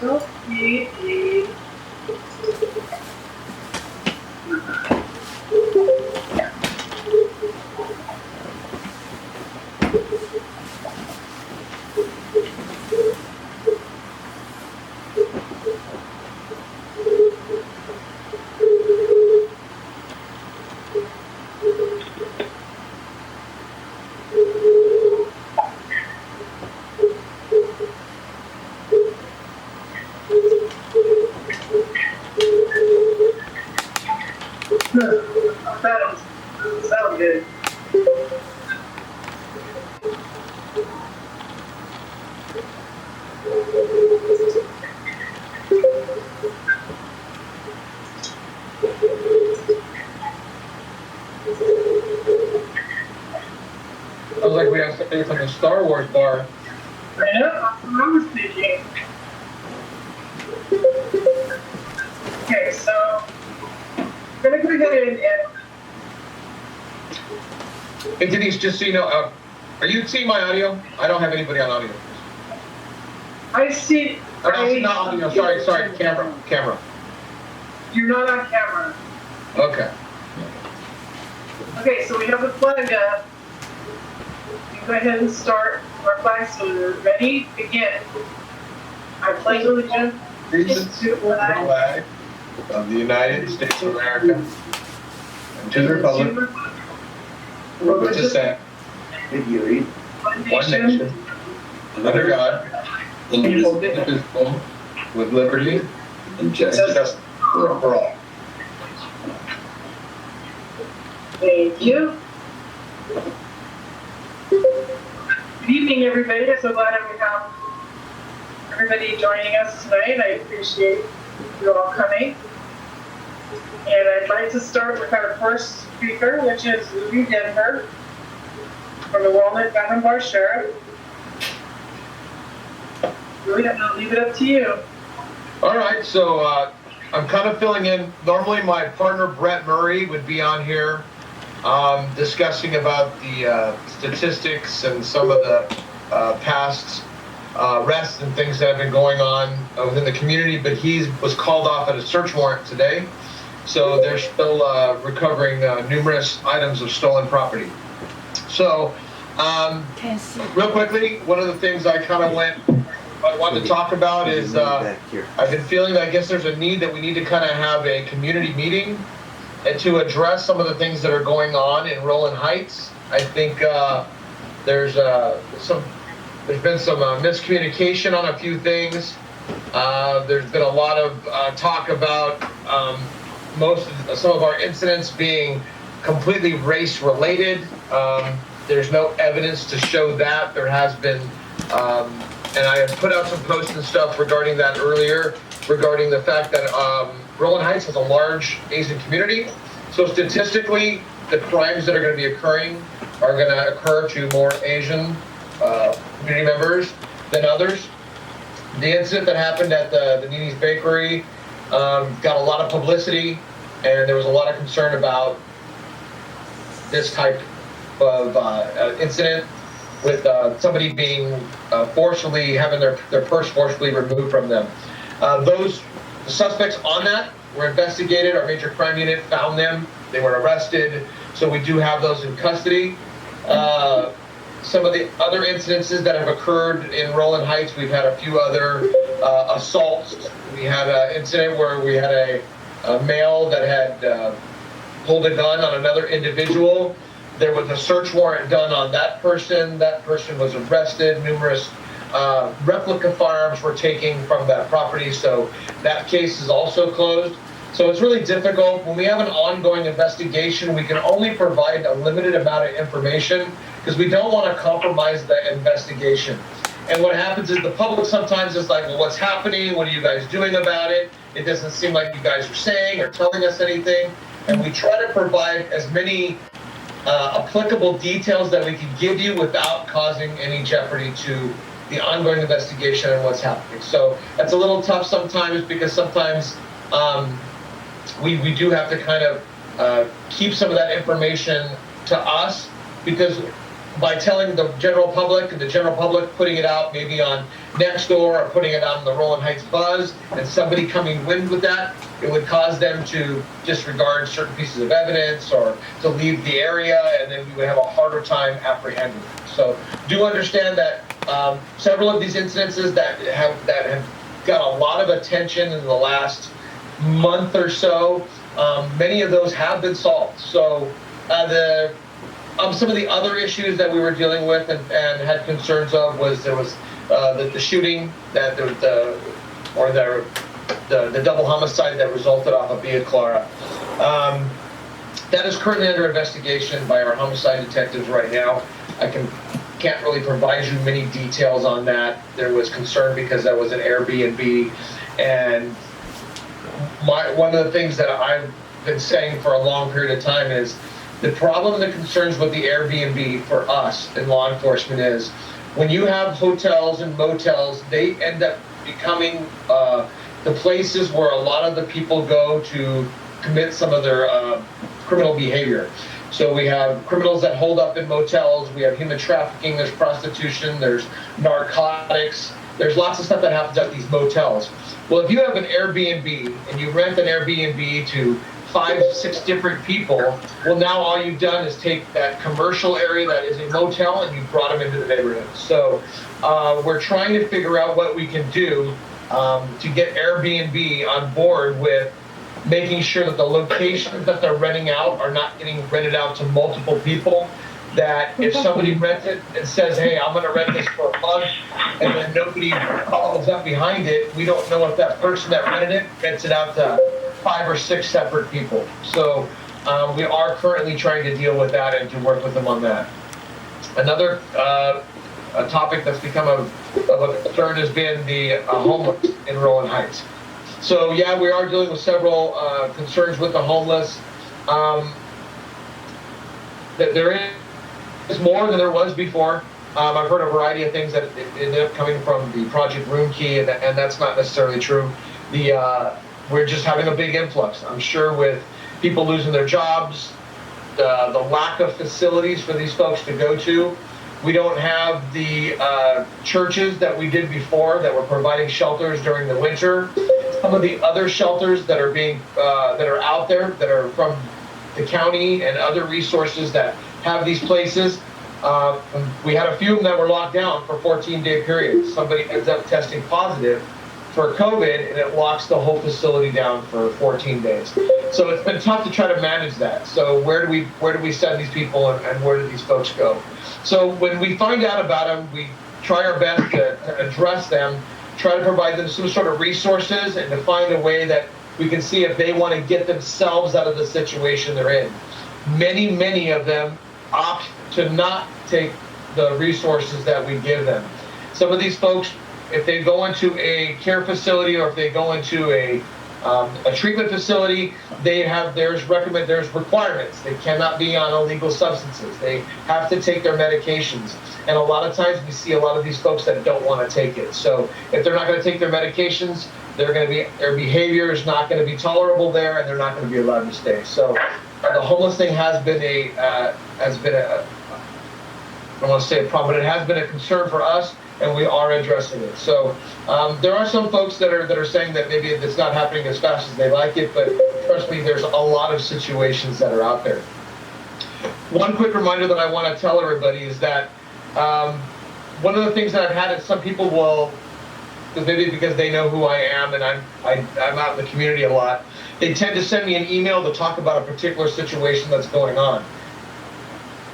Okay. Sounds good. Sounds like we have something from the Star Wars bar. I know, that's what I was thinking. Okay, so I'm gonna go ahead and Hey Denise, just so you know, are you seeing my audio? I don't have anybody on audio. I see. Oh, no, not audio. Sorry, camera. You're not on camera. Okay. Okay, so we have the flag up. You go ahead and start our flag salute. Ready? Begin. I pledge allegiance to the Flag of the United States of America and to the republic which is set one nation under God, indivisible, with liberty and justice for all. Thank you. Good evening, everybody. I'm so glad that we have everybody joining us tonight. I appreciate you all coming. And I'd like to start with our first speaker, which is Louis Denver from the Walnut Gun and Bar Sheriff. Louis, I'm going to leave it up to you. All right, so I'm kind of filling in. Normally my partner Brett Murray would be on here discussing about the statistics and some of the past arrests and things that have been going on within the community, but he was called off at a search warrant today. So they're still recovering numerous items of stolen property. So real quickly, one of the things I wanted to talk about is I've been feeling that I guess there's a need that we need to kind of have a community meeting and to address some of the things that are going on in Rowland Heights. I think there's been some miscommunication on a few things. There's been a lot of talk about some of our incidents being completely race related. There's no evidence to show that. There has been, and I had put out some posts and stuff regarding that earlier, regarding the fact that Rowland Heights has a large Asian community. So statistically, the crimes that are going to be occurring are going to occur to more Asian community members than others. The incident that happened at the Nini's Bakery got a lot of publicity, and there was a lot of concern about this type of incident with somebody being forcibly having their purse forcibly removed from them. The suspects on that were investigated. Our major crime unit found them. They were arrested. So we do have those in custody. Some of the other incidences that have occurred in Rowland Heights, we've had a few other assaults. We had an incident where we had a male that had pulled a gun on another individual. There was a search warrant done on that person. That person was arrested. Numerous replica firearms were taken from that property, so that case is also closed. So it's really difficult. When we have an ongoing investigation, we can only provide a limited amount of information because we don't want to compromise the investigation. And what happens is the public sometimes is like, well, what's happening? What are you guys doing about it? It doesn't seem like you guys are saying or telling us anything. And we try to provide as many applicable details that we can give you without causing any jeopardy to the ongoing investigation and what's happening. So that's a little tough sometimes because sometimes we do have to kind of keep some of that information to us because by telling the general public, and the general public putting it out maybe on Nextdoor or putting it out on the Rowland Heights Buzz, and somebody coming wind with that, it would cause them to disregard certain pieces of evidence or to leave the area, and then we would have a harder time apprehending. So do understand that several of these incidences that have got a lot of attention in the last month or so, many of those have been solved. So some of the other issues that we were dealing with and had concerns of was there was the shooting that the double homicide that resulted off of Via Clara. That is currently under investigation by our homicide detectives right now. I can't really provide you many details on that. There was concern because that was an Airbnb, and one of the things that I've been saying for a long period of time is the problem and the concerns with the Airbnb for us in law enforcement is when you have hotels and motels, they end up becoming the places where a lot of the people go to commit some of their criminal behavior. So we have criminals that hold up in motels, we have human trafficking, there's prostitution, there's narcotics, there's lots of stuff that happens at these motels. Well, if you have an Airbnb and you rent an Airbnb to 5-6 different people, well, now all you've done is take that commercial area that is a motel and you brought them into the neighborhood. So we're trying to figure out what we can do to get Airbnb on board with making sure that the locations that they're renting out are not getting rented out to multiple people. That if somebody rents it and says, hey, I'm going to rent this for a month, and then nobody follows up behind it, we don't know if that person that rented it rents it out to 5 or 6 separate people. So we are currently trying to deal with that and to work with them on that. Another a topic that's become of a concern has been the homeless in Rowland Heights. So yeah, we are dealing with several concerns with the homeless. That there is more than there was before. I've heard a variety of things that ended up coming from the Project Room Key, and that's not necessarily true. We're just having a big influx. I'm sure with people losing their jobs, the lack of facilities for these folks to go to. We don't have the churches that we did before that were providing shelters during the winter. Some of the other shelters that are being that are out there that are from the county and other resources that have these places. We had a few of them that were locked down for 14-day periods. Somebody ends up testing positive for COVID and it locks the whole facility down for 14 days. So it's been tough to try to manage that. So where do we send these people and where do these folks go? So when we find out about them, we try our best to address them, try to provide them some sort of resources and to find a way that we can see if they want to get themselves out of the situation they're in. Many of them opt to not take the resources that we give them. Some of these folks, if they go into a care facility or if they go into a treatment facility, there's requirements. They cannot be on illegal substances. They have to take their medications. And a lot of times we see a lot of these folks that don't want to take it. So if they're not going to take their medications, their behavior is not going to be tolerable there, and they're not going to be allowed to stay. So the homeless thing has been I don't want to say a problem, but it has been a concern for us, and we are addressing it. So there are some folks that are saying that maybe it's not happening as fast as they like it, but trust me, there's a lot of situations that are out there. One quick reminder that I want to tell everybody is that one of the things that I've had is some people will, maybe because they know who I am and I'm out in the community a lot, they tend to send me an email to talk about a particular situation that's going on.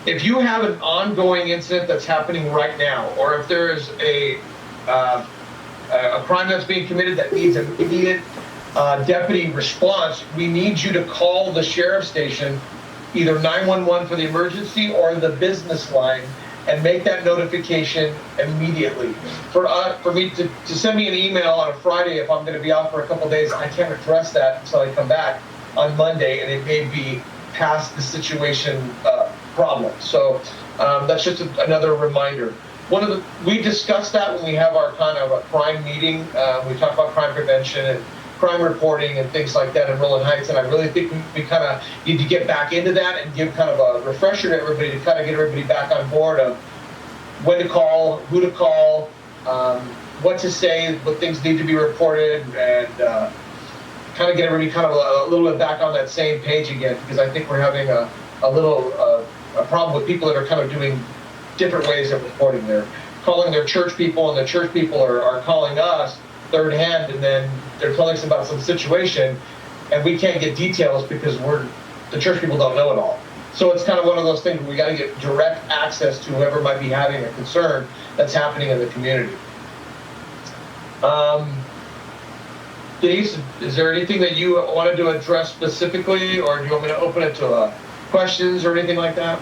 If you have an ongoing incident that's happening right now, or if there is a crime that's being committed that needs an immediate deputy response, we need you to call the sheriff's station, either 911 for the emergency or the business line, and make that notification immediately. For me to send me an email on a Friday, if I'm going to be out for a couple of days, I can't address that until I come back on Monday, and it may be past the situation problem. So that's just another reminder. We discuss that when we have our kind of a crime meeting. We talk about crime prevention, crime reporting and things like that in Rowland Heights, and I really think we kind of need to get back into that and give kind of a refresher to everybody to kind of get everybody back on board of when to call, who to call, what to say, what things need to be reported, and kind of get everybody kind of a little bit back on that same page again, because I think we're having a little a problem with people that are kind of doing different ways of reporting. They're calling their church people, and the church people are calling us third hand, and then they're telling us about some situation, and we can't get details because the church people don't know it all. So it's kind of one of those things where we got to get direct access to whoever might be having a concern that's happening in the community. Denise, is there anything that you wanted to address specifically, or do you want me to open it to questions or anything like that?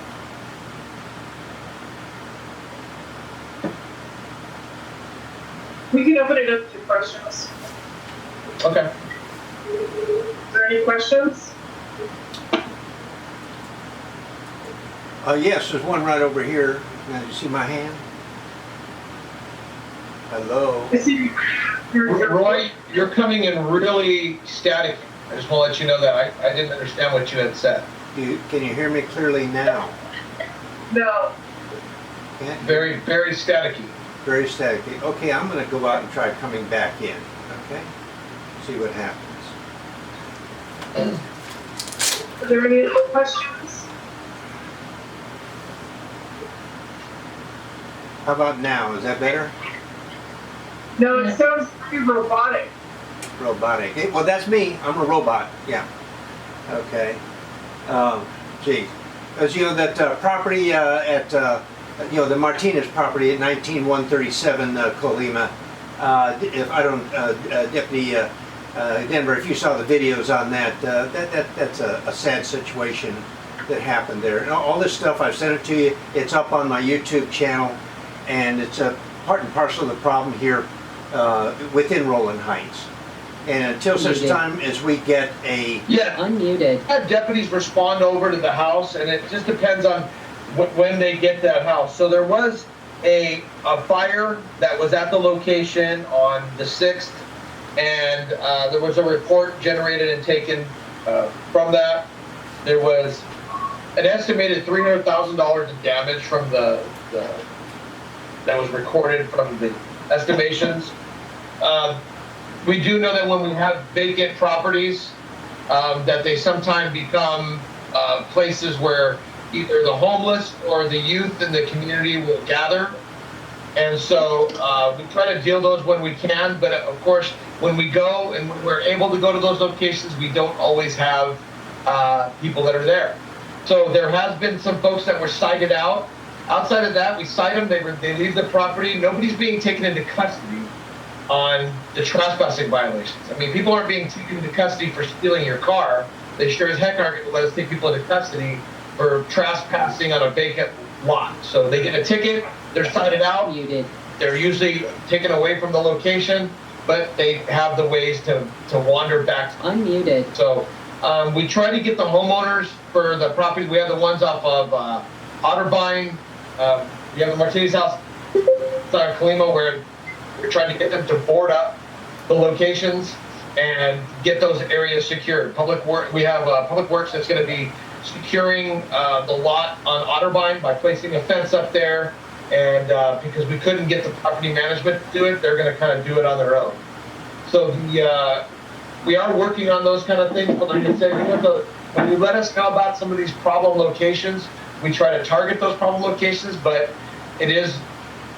We can open it up to questions. Okay. Is there any questions? Yes, there's one right over here. Now, you see my hand? Hello? I see Roy, you're coming in really static. I just want to let you know that I didn't understand what you had said. Can you hear me clearly now? No. Can't? Very, very staticky. Very staticky. Okay, I'm going to go out and try coming back in. Okay? See what happens. Are there any other questions? How about now? Is that better? No, it sounds pretty robotic. Robotic. Hey, well, that's me. I'm a robot. Yeah. Okay. Gee. As you know, that property at the Martinez property at 19137 Colima. If I don't, Deputy Denver, if you saw the videos on that, that's a sad situation that happened there. And all this stuff, I've sent it to you. It's up on my YouTube channel, and it's a part and parcel of the problem here within Rowland Heights. And until such time as we get a unmuted, have deputies respond over to the house, and it just depends on when they get that house. So there was a fire that was at the location on the 6th, and there was a report generated and taken from that. There was an estimated $300,000 in damage from the that was recorded from the estimations. We do know that when we have vacant properties, that they sometimes become places where either the homeless or the youth in the community will gather. And so we try to deal those when we can, but of course, when we go and when we're able to go to those locations, we don't always have people that are there. So there has been some folks that were cited out. Outside of that, we cite them, they leave the property. Nobody's being taken into custody on the trespassing violations. I mean, people aren't being taken into custody for stealing your car. They sure as heck aren't going to let us take people into custody for trespassing on a vacant lot. So they get a ticket, they're cited out, they're usually taken away from the location, but they have the ways to wander back. Unmuted. So we try to get the homeowners for the property. We have the ones off of Otterbein. We have the Martinez house, Colima, where we're trying to get them to board up the locations and get those areas secured. We have Public Works that's going to be securing the lot on Otterbein by placing a fence up there, and because we couldn't get the property management to do it, they're going to kind of do it on their own. So we are working on those kind of things, but like I said, when you let us know about some of these problem locations, we try to target those problem locations, but it is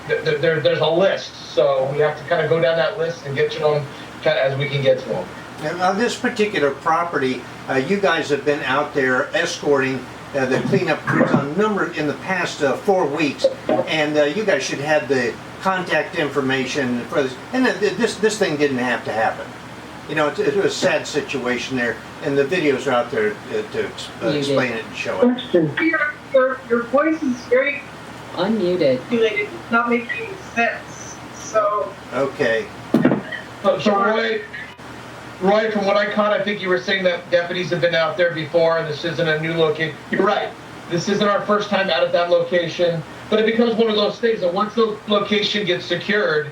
there's a list, so we have to kind of go down that list and get to them kind of as we can get to them. And on this particular property, you guys have been out there escorting the cleanup crews on in the past 4 weeks, and you guys should have the contact information for this. And this thing didn't have to happen. You know, it was a sad situation there, and the videos are out there to explain it and show it. Your voice is very unmuted. It's not making sense. So. Okay. So Roy, from what I caught, I think you were saying that deputies have been out there before, and this isn't a new location. You're right. This isn't our first time out at that location, but it becomes one of those things that once the location gets secured,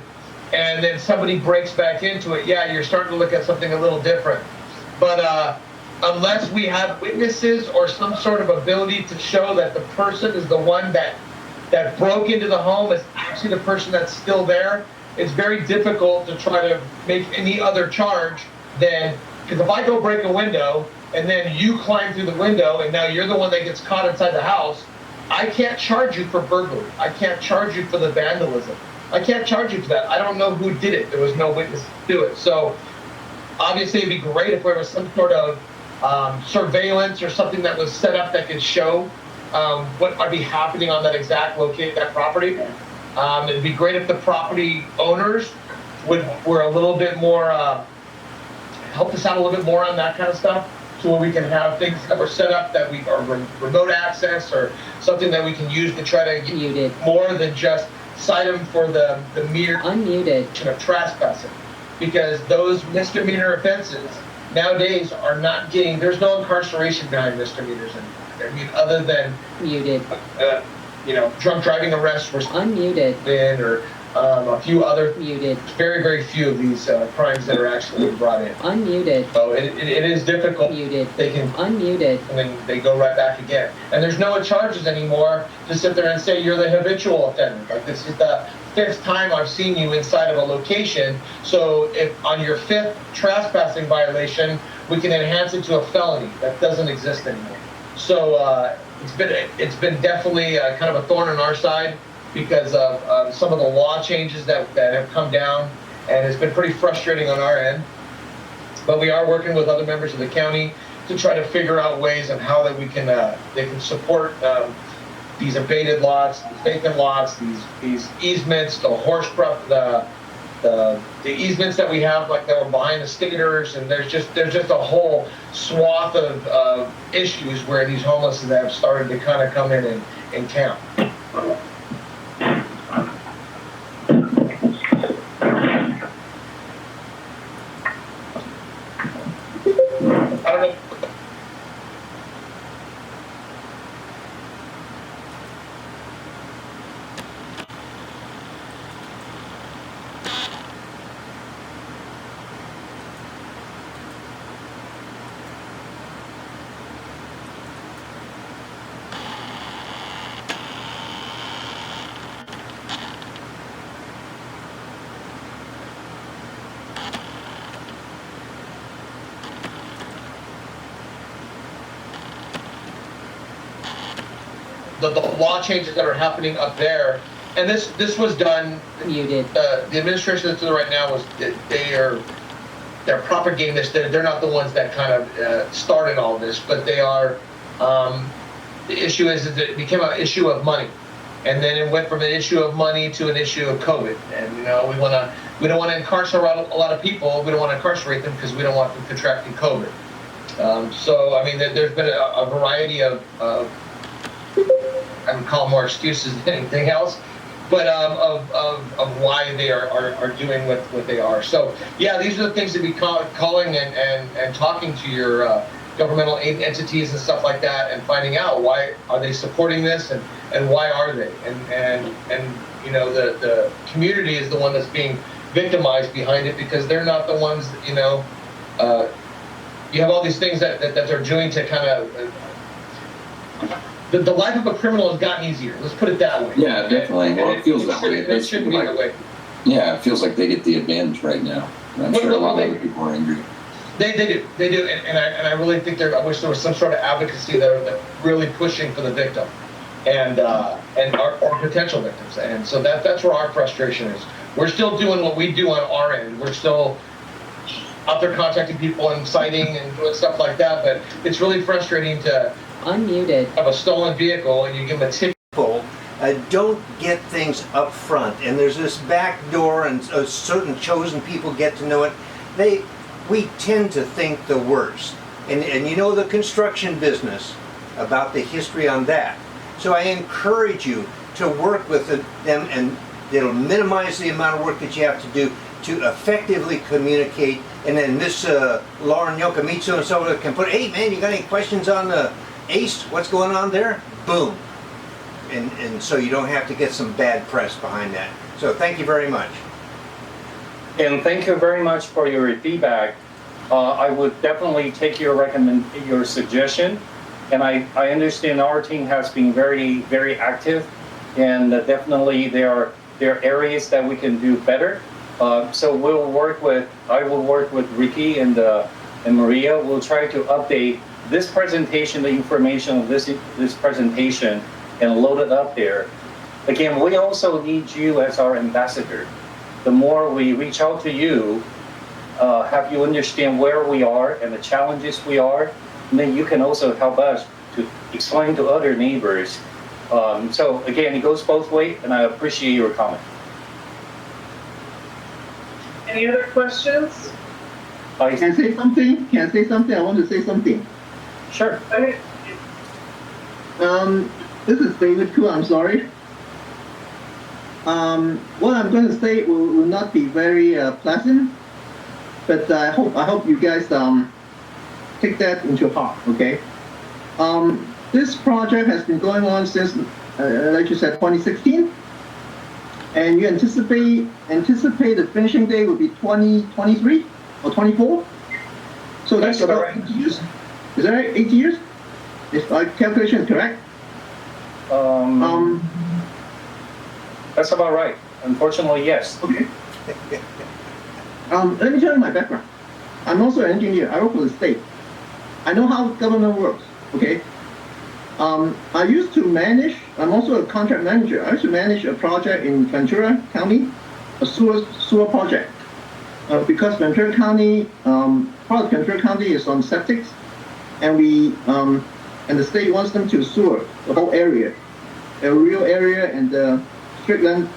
and then somebody breaks back into it, yeah, you're starting to look at something a little different. But unless we have witnesses or some sort of ability to show that the person is the one that broke into the home, is actually the person that's still there, it's very difficult to try to make any other charge than, because if I go break a window and then you climb through the window and now you're the one that gets caught inside the house, I can't charge you for burglary. I can't charge you for the vandalism. I can't charge you for that. I don't know who did it. There was no witness to do it. So obviously it'd be great if there was some sort of surveillance or something that was set up that could show what might be happening on that exact location, that property. It'd be great if the property owners were a little bit more, help us out a little bit more on that kind of stuff, so where we can have things that were set up that we are remote access or something that we can use to try to Muted. more than just cite them for the mere Unmuted. of trespassing, because those misdemeanor offenses nowadays are not getting, there's no incarceration behind misdemeanors anymore. I mean, other than Muted. Drunk driving arrests were Unmuted. in, or a few other, Muted. very, very few of these crimes that are actually brought in. Unmuted. So it is difficult. Muted. They can, Unmuted. and then they go right back again. And there's no charges anymore to sit there and say you're the habitual offender. Like, this is the 5th time I've seen you inside of a location. So if on your 5th trespassing violation, we can enhance it to a felony. That doesn't exist anymore. So it's been definitely kind of a thorn on our side, because of some of the law changes that have come down, and it's been pretty frustrating on our end. But we are working with other members of the county to try to figure out ways on how that they can support these abated lots, these vacant lots, these easements, the horse the easements that we have, like that were behind the skaters, and there's just a whole swath of issues where these homeless have started to kind of come in and count. I don't know. The law changes that are happening up there, and this was done. Muted. The administration that's doing it right now they're propagating this. They're not the ones that kind of started all this, but they are. The issue is that it became an issue of money, and then it went from an issue of money to an issue of COVID. And we don't want to incarcerate a lot of people. We don't want to incarcerate them because we don't want them contracting COVID. So I mean, there's been a variety of I would call them more excuses than anything else, but of why they are doing what they are. So yeah, these are the things to be calling and talking to your governmental entities and stuff like that, and finding out why are they supporting this, and why are they, and the community is the one that's being victimized behind it, because they're not the ones that, you have all these things that they're doing to kind of the life of a criminal has gotten easier. Let's put it that way. Yeah, definitely. Well, it feels that way. It shouldn't be that way. Yeah, it feels like they get the advantage right now. And I'm sure a lot of other people are angry. They do, and I really think I wish there was some sort of advocacy that really pushing for the victim, and our potential victims, and so that's where our frustration is. We're still doing what we do on our end. We're still out there contacting people and citing and doing stuff like that, but it's really frustrating to Unmuted. have a stolen vehicle and you give them a ticket. Don't get things up front, and there's this back door, and certain chosen people get to know it. We tend to think the worst, and the construction business, about the history on that. So I encourage you to work with them, and it'll minimize the amount of work that you have to do to effectively communicate. And then Miss Lauren Yokomizo and so on can put, hey man, you got any questions on the ACE? What's going on there? Boom. And so you don't have to get some bad press behind that. So thank you very much. And thank you very much for your feedback. I would definitely take your suggestion, and I understand our team has been very, very active, and definitely there are areas that we can do better. So I will work with Ricky and Maria. We'll try to update this presentation, the information of this presentation, and load it up there. Again, we also need you as our ambassador. The more we reach out to you, have you understand where we are and the challenges we are, and then you can also help us to explain to other neighbors. So again, it goes both ways, and I appreciate your comment. Any other questions? I Can I say something? Can I say something? I want to say something. Sure. Okay. This is David Koo. I'm sorry. What I'm going to say will not be very pleasant, but I hope you guys take that into heart. Okay. This project has been going on since, like you said, 2016, and you anticipate the finishing date will be 2023 or 24. So that's about 8 years. Is that right? 8 years? If my calculation is correct. That's about right. Unfortunately, yes. Okay. Let me tell you my background. I'm also an engineer. I work for the state. I know how government works. Okay. I used to manage. I'm also a contract manager. I used to manage a project in Ventura County, a sewer project. Because Ventura County, part of Ventura County is on septics, and and the state wants them to sewer the whole area, a real area and the Strickland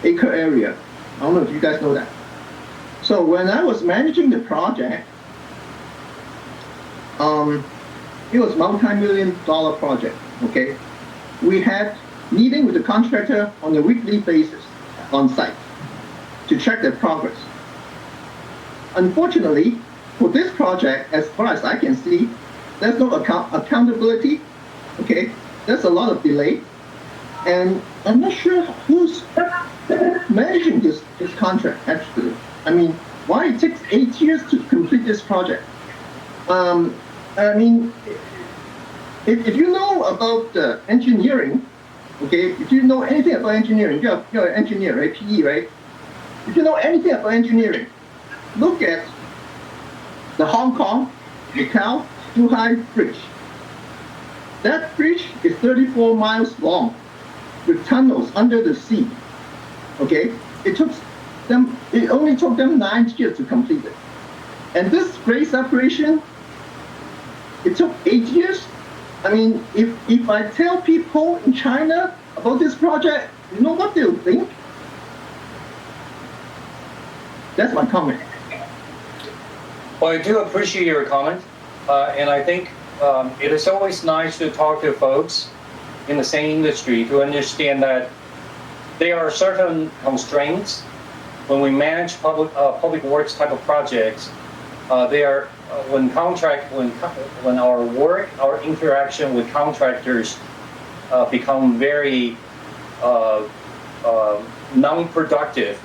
acre area. I don't know if you guys know that. So when I was managing the project, it was multi-million-dollar project. Okay, we had meeting with the contractor on a weekly basis on site to check their progress. Unfortunately, for this project, as far as I can see, there's no accountability. Okay, there's a lot of delay, and I'm not sure who's managing this contract actually. I mean, why it takes 8 years to complete this project? I mean, if you know about engineering, okay, if you know anything about engineering, you're an engineer, right? PE, right? If you know anything about engineering, look at the Hong Kong, Macau, Zhuhai bridge. That bridge is 34 miles long with tunnels under the sea. Okay, it only took them 9 years to complete it. And this race operation, it took 8 years. I mean, if I tell people in China about this project, you know what they'll think? That's my comment. Well, I do appreciate your comment, and I think it is always nice to talk to folks in the same industry to understand that there are certain constraints when we manage public works type of projects. When our interaction with contractors become very non-productive.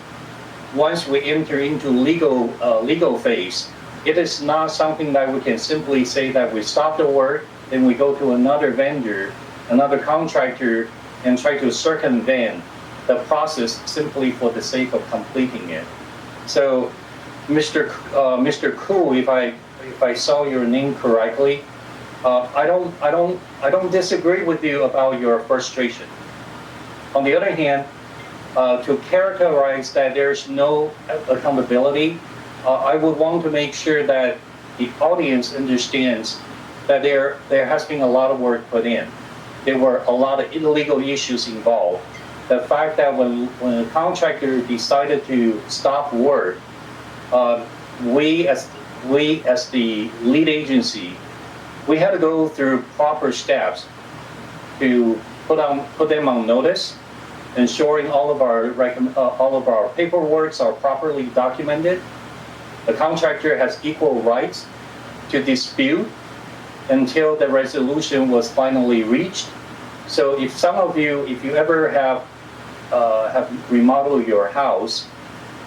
Once we enter into legal phase, it is not something that we can simply say that we stop the work, then we go to another vendor, another contractor, and try to circumvent the process simply for the sake of completing it. So, Mr. Koo, if I saw your name correctly, I don't disagree with you about your frustration. On the other hand, to characterize that there's no accountability, I would want to make sure that the audience understands that there has been a lot of work put in. There were a lot of illegal issues involved. The fact that when a contractor decided to stop work, we as the lead agency, we had to go through proper steps to put them on notice, ensuring all of our paperwork are properly documented. The contractor has equal rights to dispute until the resolution was finally reached. So if you ever have remodeled your house,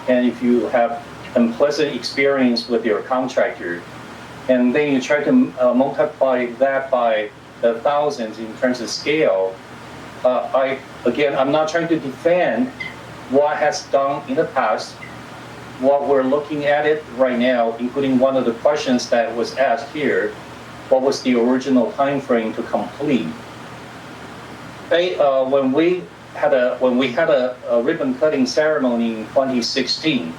and if you have unpleasant experience with your contractor, and then you try to multiply that by the thousands in terms of scale, I'm not trying to defend what has done in the past. What we're looking at it right now, including one of the questions that was asked here, what was the original time frame to complete? When we had a ribbon cutting ceremony in 2016,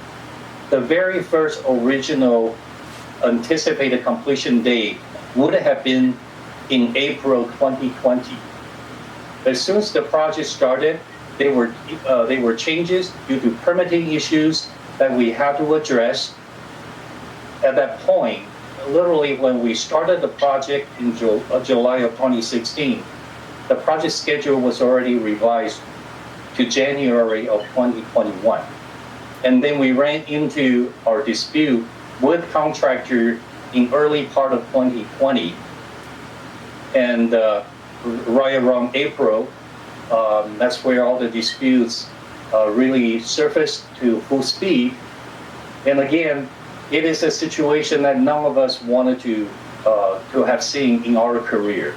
the very first original anticipated completion date would have been in April 2020. As soon as the project started, there were changes due to permitting issues that we had to address. At that point, literally when we started the project in July of 2016, the project schedule was already revised to January of 2021. And then we ran into our dispute with contractor in early part of 2020. And right around April, that's where all the disputes really surfaced to full speed. And again, it is a situation that none of us wanted to have seen in our career.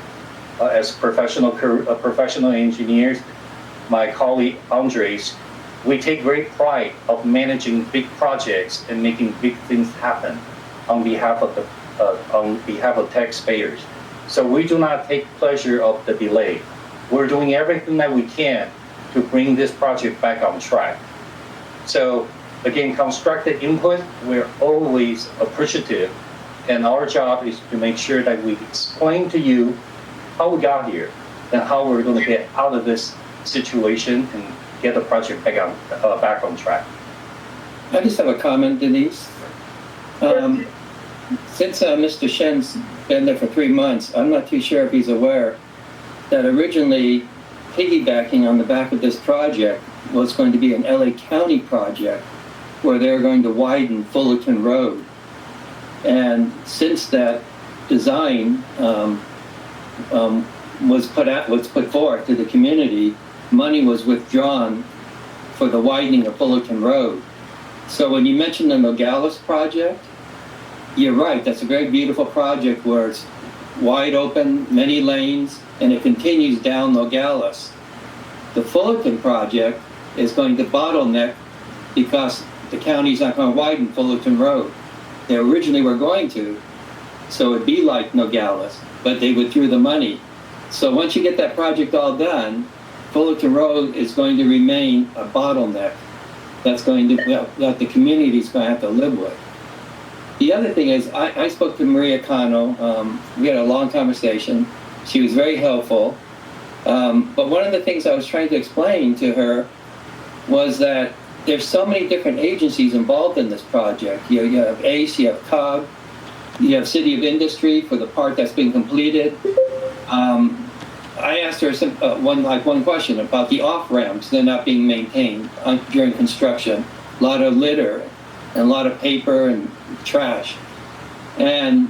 As professional engineers, my colleague Andres, we take great pride of managing big projects and making big things happen on behalf of taxpayers. So we do not take pleasure of the delay. We're doing everything that we can to bring this project back on track. So again, constructive input, we're always appreciative, and our job is to make sure that we explain to you how we got here and how we're going to get out of this situation and get the project back on track. I just have a comment, Denise. Since Mr. Shen's been there for 3 months, I'm not too sure if he's aware that originally piggybacking on the back of this project was going to be an LA County project where they're going to widen Fullerton Road. And since that design was put forth to the community, money was withdrawn for the widening of Fullerton Road. So when you mentioned the Nogales project, you're right, that's a very beautiful project where it's wide open, many lanes, and it continues down Nogales. The Fullerton project is going to bottleneck because the county's not going to widen Fullerton Road. They originally were going to, so it'd be like Nogales, but they withdrew the money. So once you get that project all done, Fullerton Road is going to remain a bottleneck that the community's going to have to live with. The other thing is, I spoke to Maria Cano. We had a long conversation. She was very helpful. But one of the things I was trying to explain to her was that there's so many different agencies involved in this project. You have ACE, you have SCOG, you have City of Industry for the part that's been completed. I asked her one question about the off-ramps. They're not being maintained during construction. A lot of litter and a lot of paper and trash. And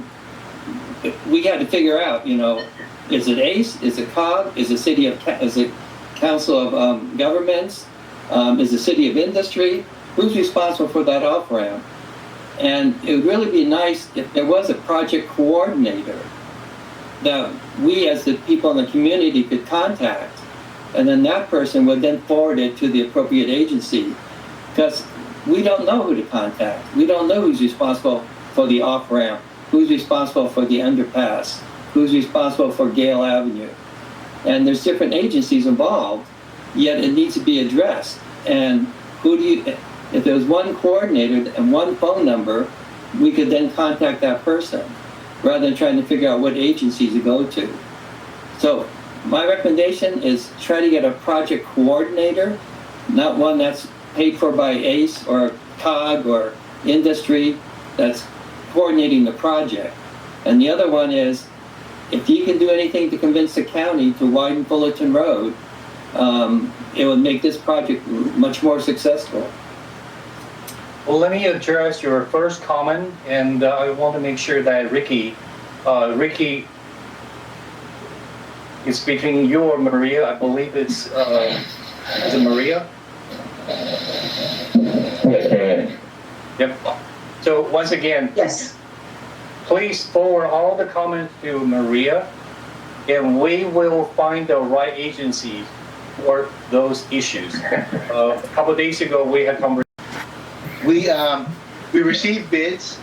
we had to figure out, is it ACE? Is it COG? Is it Council of Governments? Is the City of Industry? Who's responsible for that off-ramp? And it would really be nice if there was a project coordinator that we as the people in the community could contact, and then that person would then forward it to the appropriate agency, because we don't know who to contact. We don't know who's responsible for the off-ramp, who's responsible for the underpass, who's responsible for Gale Avenue. And there's different agencies involved, yet it needs to be addressed. And if there was one coordinator and one phone number, we could then contact that person, rather than trying to figure out what agency to go to. So my recommendation is try to get a project coordinator, not one that's paid for by ACE or COG or industry, that's coordinating the project. And the other one is, if you can do anything to convince the county to widen Fullerton Road, it would make this project much more successful. Well, let me address your first comment, and I want to make sure that Ricky is between you or Maria. I believe it's is it Maria? Yep. So once again, Yes. please forward all the comments to Maria, and we will find the right agency for those issues. A couple days ago, we had conversation. We received bids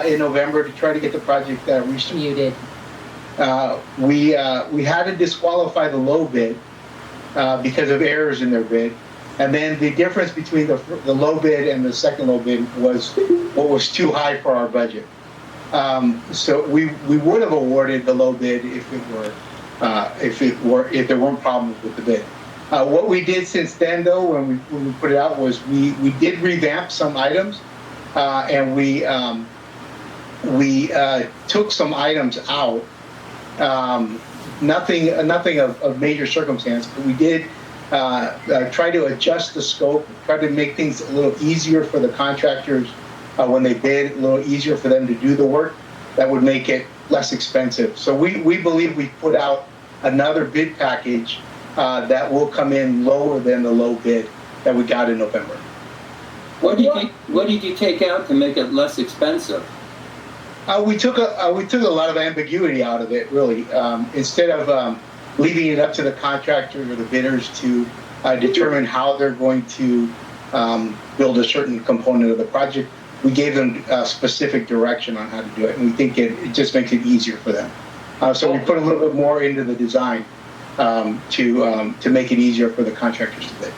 in November to try to get the project reached. Muted. We had to disqualify the low bid because of errors in their bid. And then the difference between the low bid and the second low bid was what was too high for our budget. So we would have awarded the low bid if there weren't problems with the bid. What we did since then, though, when we put it out, was we did revamp some items, and we took some items out. Nothing of major circumstance, but we did try to adjust the scope, try to make things a little easier for the contractors when they bid, a little easier for them to do the work. That would make it less expensive. So we believe we put out another bid package that will come in lower than the low bid that we got in November. What did you take out to make it less expensive? We took a lot of ambiguity out of it, really. Instead of leaving it up to the contractor or the bidders to determine how they're going to build a certain component of the project, we gave them specific direction on how to do it, and we think it just makes it easier for them. So we put a little bit more into the design to make it easier for the contractors to bid.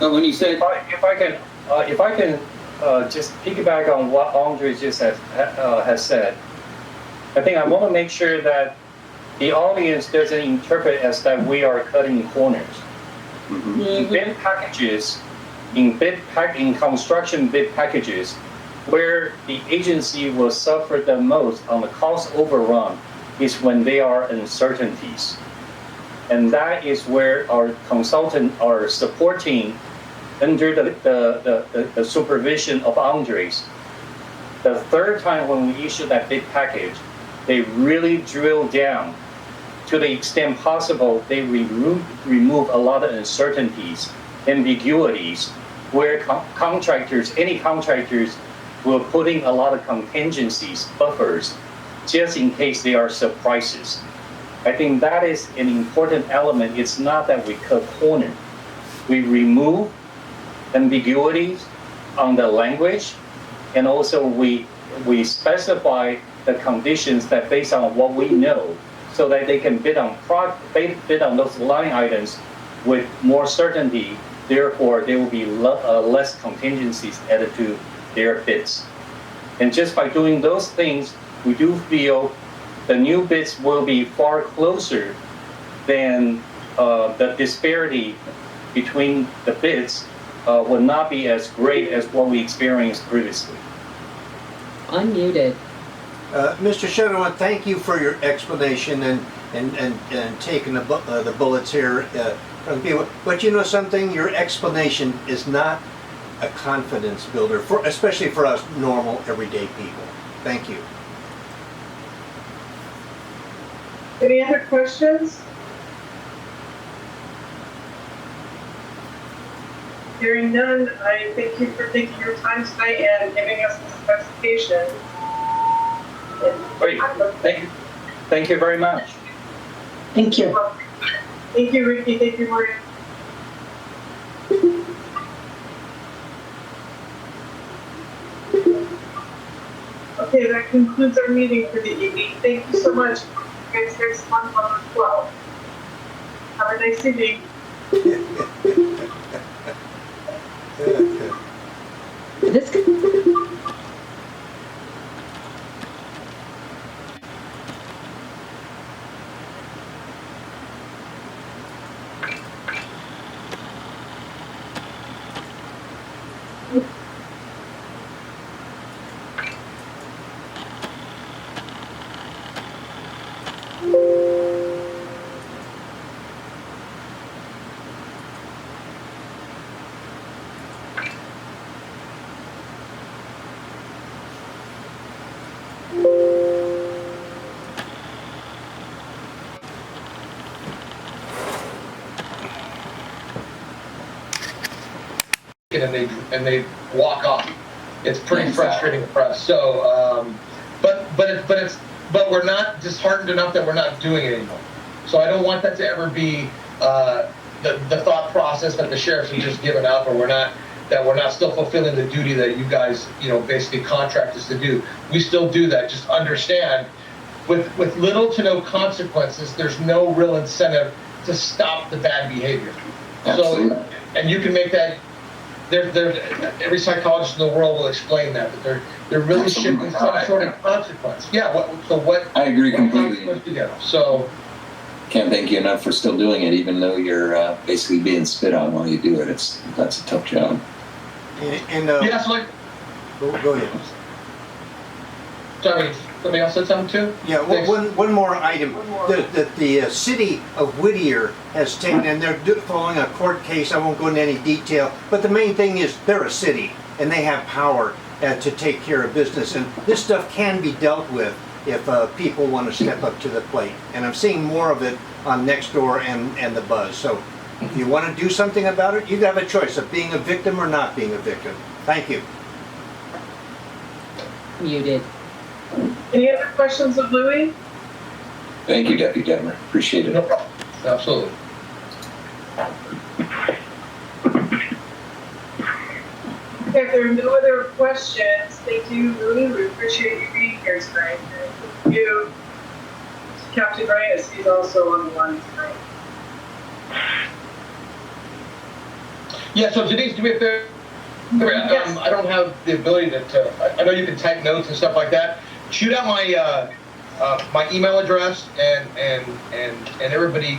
But when you said If I can just piggyback on what Andre just has said, I think I want to make sure that the audience doesn't interpret as that we are cutting corners. In bid packages, in construction bid packages, where the agency will suffer the most on the cost overrun is when there are uncertainties. And that is where our consultant are supporting under the supervision of Andres. The third time when we issued that bid package, they really drill down to the extent possible. They remove a lot of uncertainties, ambiguities, where any contractors will put in a lot of contingencies, buffers, just in case there are surprises. I think that is an important element. It's not that we cut corners. We remove ambiguities on the language, and also we specify the conditions that based on what we know, so that they can bid on those line items with more certainty. Therefore, there will be less contingencies added to their bids. And just by doing those things, we do feel the new bids will be far closer than the disparity between the bids will not be as great as what we experienced previously. Unmuted. Mr. Shen, I want to thank you for your explanation and taking the bullets here from people. But you know something? Your explanation is not a confidence builder, especially for us normal, everyday people. Thank you. Any other questions? Hearing none, I thank you for taking your time tonight and giving us the specification. Great, thank you very much. Thank you. Thank you, Ricky. Thank you, Maria. Okay, that concludes our meeting for the evening. Thank you so much. You guys next month on the 12th. Have a nice evening. This And they walk off. it's pretty frustrating for us. So, but we're not disheartened enough that we're not doing it anymore. So I don't want that to ever be the thought process that the sheriffs have just given up, or we're not still fulfilling the duty that you guys, basically contract us to do. We still do that. Just understand, with little to no consequences, there's no real incentive to stop the bad behavior. Absolutely. So, and you can make that. Every psychologist in the world will explain that there really should be some sort of consequence. Yeah. What? I agree completely. So. Can't thank you enough for still doing it, even though you're basically being spit on while you do it. That's a tough job. And yeah, so go ahead. Sorry, somebody else said something too? Yeah, one more item that the city of Whittier has taken, and they're following a court case. I won't go into any detail, but the main thing is they're a city and they have power to take care of business, and this stuff can be dealt with if people want to step up to the plate. And I'm seeing more of it on Nextdoor and the Buzz. So if you want to do something about it, you have a choice of being a victim or not being a victim. Thank you. Muted. Any other questions of Louis? Thank you, Deputy Detmer. Appreciate it. No problem. Absolutely. If there are no other questions, thank you, Louis. We appreciate you being here tonight. And thank you to Captain Reyes. He's also on the line tonight. Yeah, so Denise, do me a favor. Yes. I don't have the ability to I know you can type notes and stuff like that. Shoot out my my email address and everybody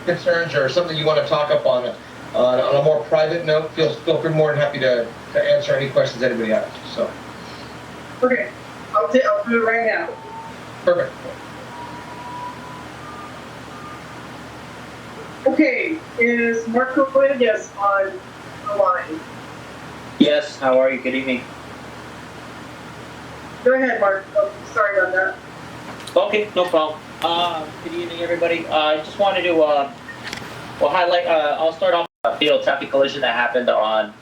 concerns or something you want to talk up on a more private note. Feel free, more than happy to answer any questions anybody has. So. Okay, I'll do it right now. Perfect. Okay, is Marco Martinez on the line? Yes, how are you? Good evening. Go ahead, Mark. Oh, sorry about that. Okay, no problem. Good evening, everybody. I just wanted to highlight. I'll start off with a fatal traffic collision that happened on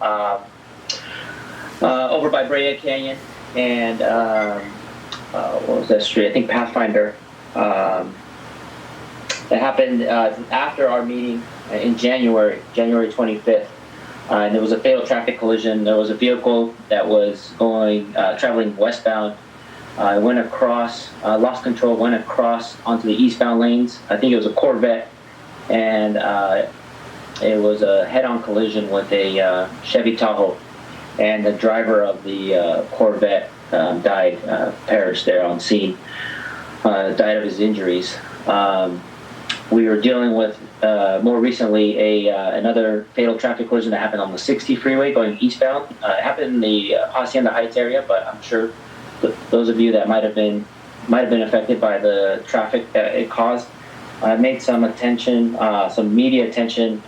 over by Brea Canyon and what was that street? I think Pathfinder. That happened after our meeting in January 25th. And there was a fatal traffic collision. There was a vehicle that was traveling westbound. Went across, lost control, went across onto the eastbound lanes. I think it was a Corvette. And it was a head-on collision with a Chevy Tahoe. And the driver of the Corvette perished there on scene, died of his injuries. We were dealing with more recently another fatal traffic collision that happened on the 60 freeway going eastbound. It happened in the Hacienda Heights area, but I'm sure those of you that might have been affected by the traffic that it caused made some attention, some media attention,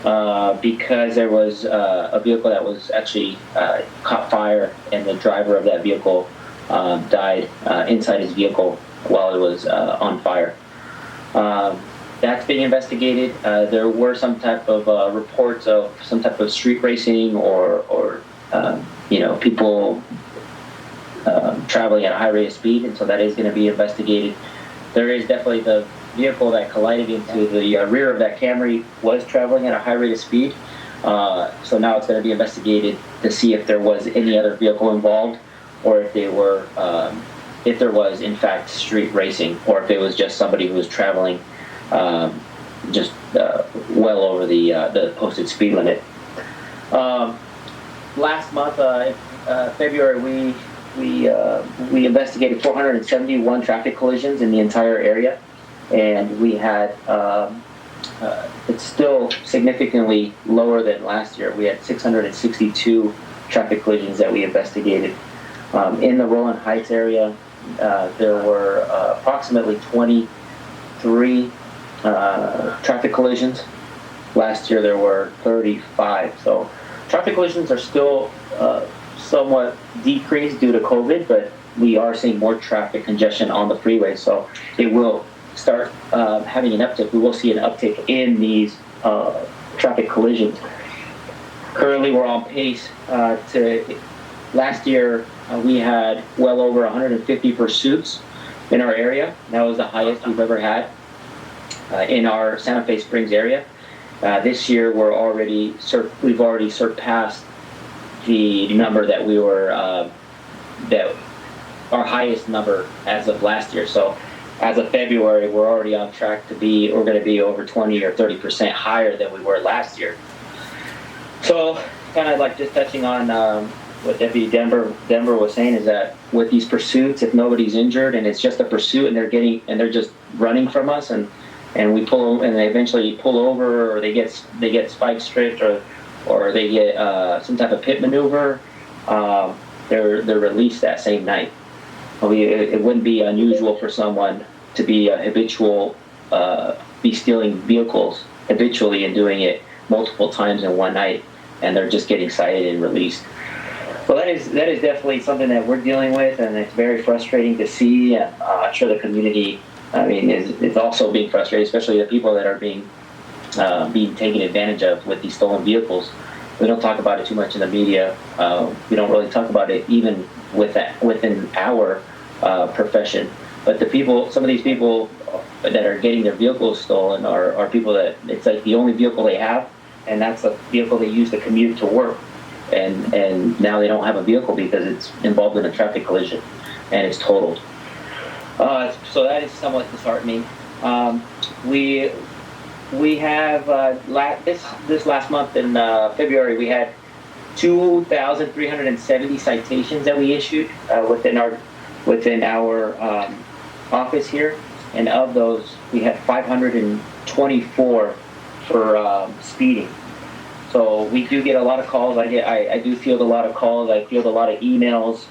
because there was a vehicle that was actually caught fire, and the driver of that vehicle died inside his vehicle while it was on fire. That's being investigated. There were some type of reports of some type of street racing or people traveling at a high rate of speed, and so that is going to be investigated. There is definitely the vehicle that collided into the rear of that Camry was traveling at a high rate of speed. So now it's going to be investigated to see if there was any other vehicle involved, or if there was in fact street racing, or if it was just somebody who was traveling well over the posted speed limit. Last month, February, we investigated 471 traffic collisions in the entire area, and we had it's still significantly lower than last year. We had 662 traffic collisions that we investigated. In the Rowland Heights area, there were approximately 23 traffic collisions. Last year there were 35. So traffic collisions are still somewhat decreased due to COVID, but we are seeing more traffic congestion on the freeway. So it will start having an uptick. We will see an uptick in these traffic collisions. Currently, we're on pace last year, we had well over 150 pursuits in our area. That was the highest we've ever had in our Santa Fe Springs area. This year, we've already surpassed the number that we were, that our highest number as of last year. So as of February, we're already on track we're going to be over 20 or 30% higher than we were last year. So kind of like just touching on what Deputy Denver was saying is that with these pursuits, if nobody's injured and it's just a pursuit and they're just running from us and we pull and they eventually pull over or they get spike stripped or they get some type of pit maneuver, they're released that same night. It wouldn't be unusual for someone to be be stealing vehicles habitually and doing it multiple times in one night, and they're just getting cited and released. So that is definitely something that we're dealing with, and it's very frustrating to see. And I'm sure the community, is also being frustrated, especially the people that are being taken advantage of with these stolen vehicles. We don't talk about it too much in the media. We don't really talk about it even within our profession. But some of these people that are getting their vehicles stolen are people that it's like the only vehicle they have, and that's a vehicle they use to commute to work. And now they don't have a vehicle because it's involved in a traffic collision and it's totaled. So that is somewhat disheartening. We have this last month in February, we had 2,370 citations that we issued within our office here, and of those we had 524 for speeding. So we do get a lot of calls. I do field a lot of calls. I field a lot of emails,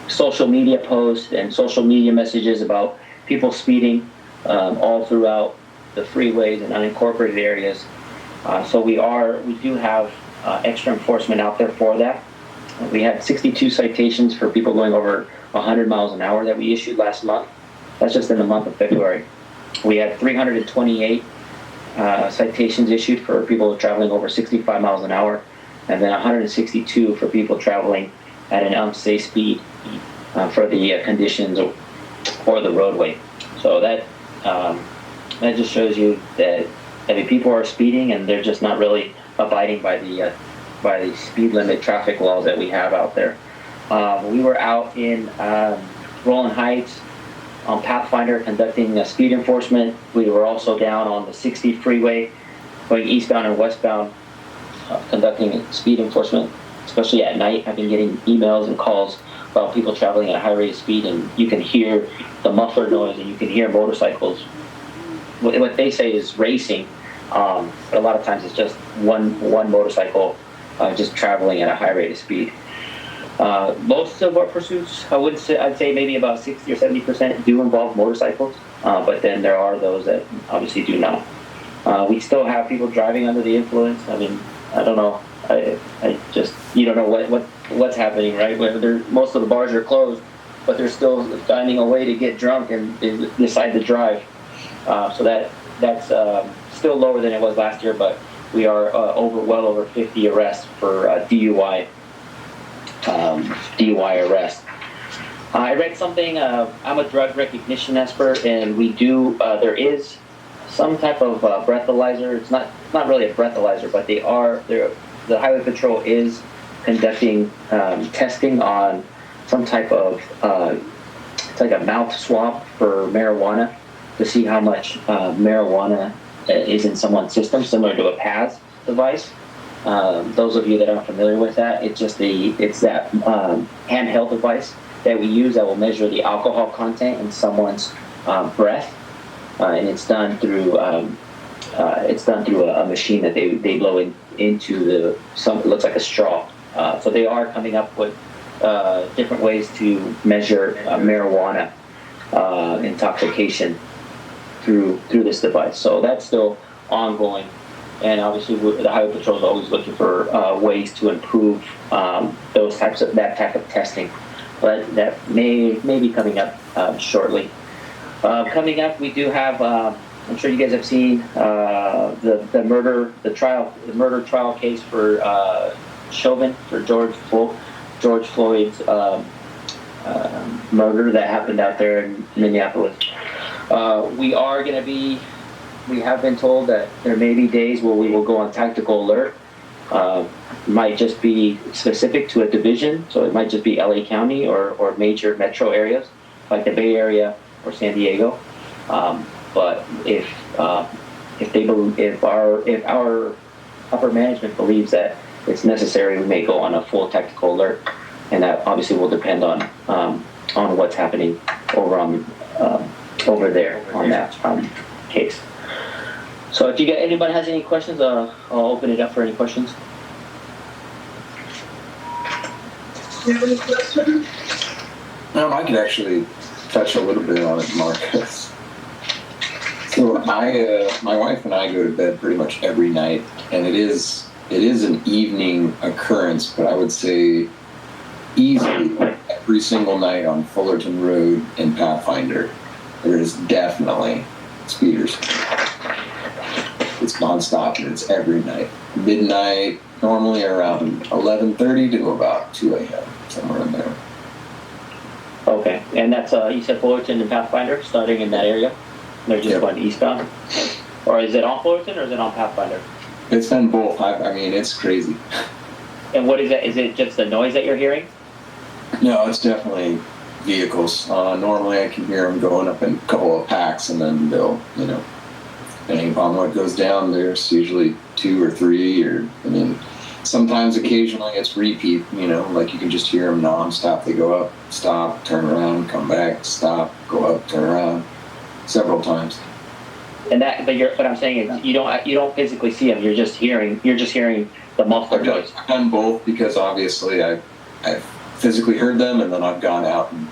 social media posts, and social media messages about people speeding all throughout the freeways and unincorporated areas. So we do have extra enforcement out there for that. We had 62 citations for people going over 100 miles an hour that we issued last month. That's just in the month of February. We had 328 citations issued for people traveling over 65 miles an hour, and then 162 for people traveling at an unsafe speed for the conditions or the roadway. So that just shows you that people are speeding and they're just not really abiding by the speed limit traffic laws that we have out there. We were out in Rowland Heights on Pathfinder conducting speed enforcement. We were also down on the 60 freeway going eastbound and westbound conducting speed enforcement, especially at night. I've been getting emails and calls about people traveling at a high rate of speed, and you can hear the muffler noise and you can hear motorcycles. What they say is racing, but a lot of times it's just one motorcycle just traveling at a high rate of speed. Most of our pursuits, I'd say maybe about 60 or 70% do involve motorcycles, but then there are those that obviously do not. We still have people driving under the influence. I don't know. You don't know what's happening, right? Most of the bars are closed, but they're still finding a way to get drunk and they decide to drive. So that's still lower than it was last year, but we are well over 50 arrests for DUI arrest. I read something. I'm a drug recognition expert, and we do. There is some type of breathalyzer. It's not really a breathalyzer, but the Highway Patrol is conducting testing on some type of it's like a mouth swab for marijuana to see how much marijuana is in someone's system, similar to a PAS device. Those of you that aren't familiar with that, it's that handheld device that we use that will measure the alcohol content in someone's breath, and it's done through a machine that they blow into it looks like a straw. So they are coming up with different ways to measure marijuana intoxication through this device. So that's still ongoing. And obviously, the Highway Patrol is always looking for ways to improve that type of testing. But that may be coming up shortly. Coming up, we do have I'm sure you guys have seen the murder trial case for Chauvin, for George Floyd's murder that happened out there in Minneapolis. We have been told that there may be days where we will go on tactical alert. Might just be specific to a division, so it might just be LA County or major metro areas like the Bay Area or San Diego. But if our upper management believes that it's necessary, we may go on a full tactical alert, and that obviously will depend on what's happening over there on that case. So if anybody has any questions, I'll open it up for any questions. Do you have any questions? I could actually touch a little bit on it, Marcus. So my wife and I go to bed pretty much every night, and it is an evening occurrence, but I would say easily every single night on Fullerton Road in Pathfinder, there is definitely speeders. It's nonstop, and it's every night. Midnight, normally around 11:30 to about 2 a.m., somewhere in there. Okay, and that's you said Fullerton and Pathfinder, starting in that area. They're just going eastbound, or is it on Fullerton or is it on Pathfinder? It's been both. I mean, it's crazy. And what is it? Is it just the noise that you're hearing? No, it's definitely vehicles. Normally, I can hear them going up in a couple of packs, and then they'll, depending upon what goes down, there's usually 2 or 3, or sometimes occasionally it's repeat. Like you can just hear them nonstop. They go up, stop, turn around, come back, stop, go up, turn around, several times. And what I'm saying is you don't physically see them. You're just hearing the muffler noise. I've done both because obviously I've physically heard them, and then I've gone out and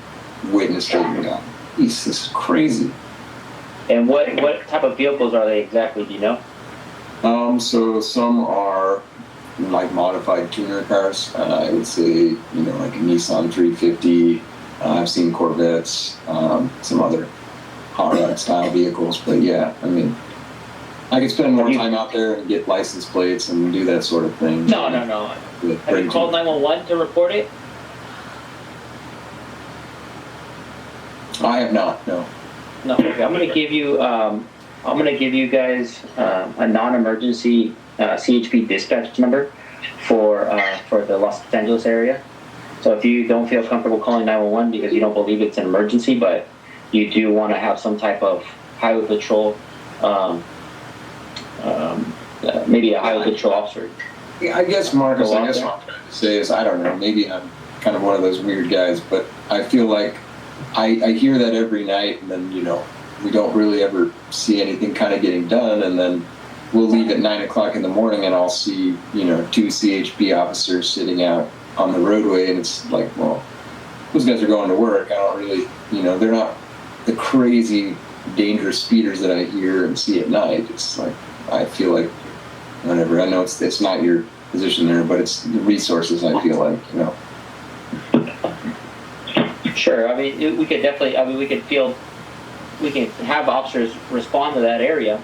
witnessed it and gone, this is crazy. And what type of vehicles are they exactly? Do you know? So some are like modified tuner cars. I would say, like a Nissan 350. I've seen Corvettes, some other hot rod style vehicles. But yeah, I could spend more time out there and get license plates and do that sort of thing. No. Have you called 911 to report it? I have not, no. No. Okay. I'm gonna give you guys a non-emergency CHP dispatch number for the Los Angeles area. So if you don't feel comfortable calling 911 because you don't believe it's an emergency, but you do want to have some type of highway patrol, maybe a highway patrol officer. Yeah, I guess, Marcus, what I'm trying to say is, I don't know, maybe I'm kind of one of those weird guys, but I feel like I hear that every night, and then, we don't really ever see anything kind of getting done, and then we'll leave at 9 o'clock in the morning, and I'll see, 2 CHP officers sitting out on the roadway, and it's like, well, those guys are going to work. I don't really, they're not the crazy, dangerous speeders that I hear and see at night. It's like, I feel like, whenever, I know it's not your position there, but it's the resources, I feel like, Sure. We could definitely. We can have officers respond to that area,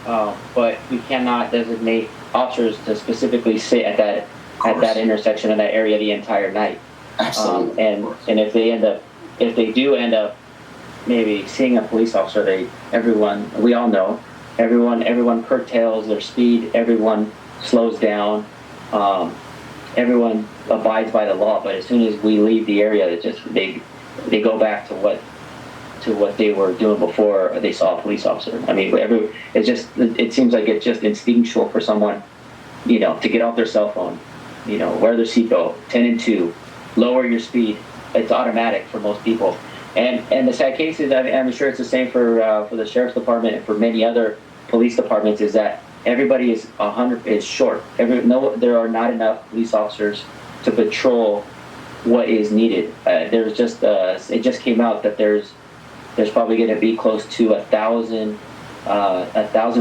but we cannot designate officers to specifically sit at that intersection in that area the entire night. Absolutely. And if they do end up maybe seeing a police officer, we all know, everyone curtails their speed, everyone slows down, everyone abides by the law. But as soon as we leave the area, they go back to what they were doing before they saw a police officer. It seems like it's just instinctual for someone, to get off their cell phone, wear their seatbelt, 10 and 2, lower your speed. It's automatic for most people. And the sad case is, I'm sure it's the same for the sheriff's department and for many other police departments, is that everybody is short. There are not enough police officers to patrol what is needed. It just came out that there's probably going to be close to 1,000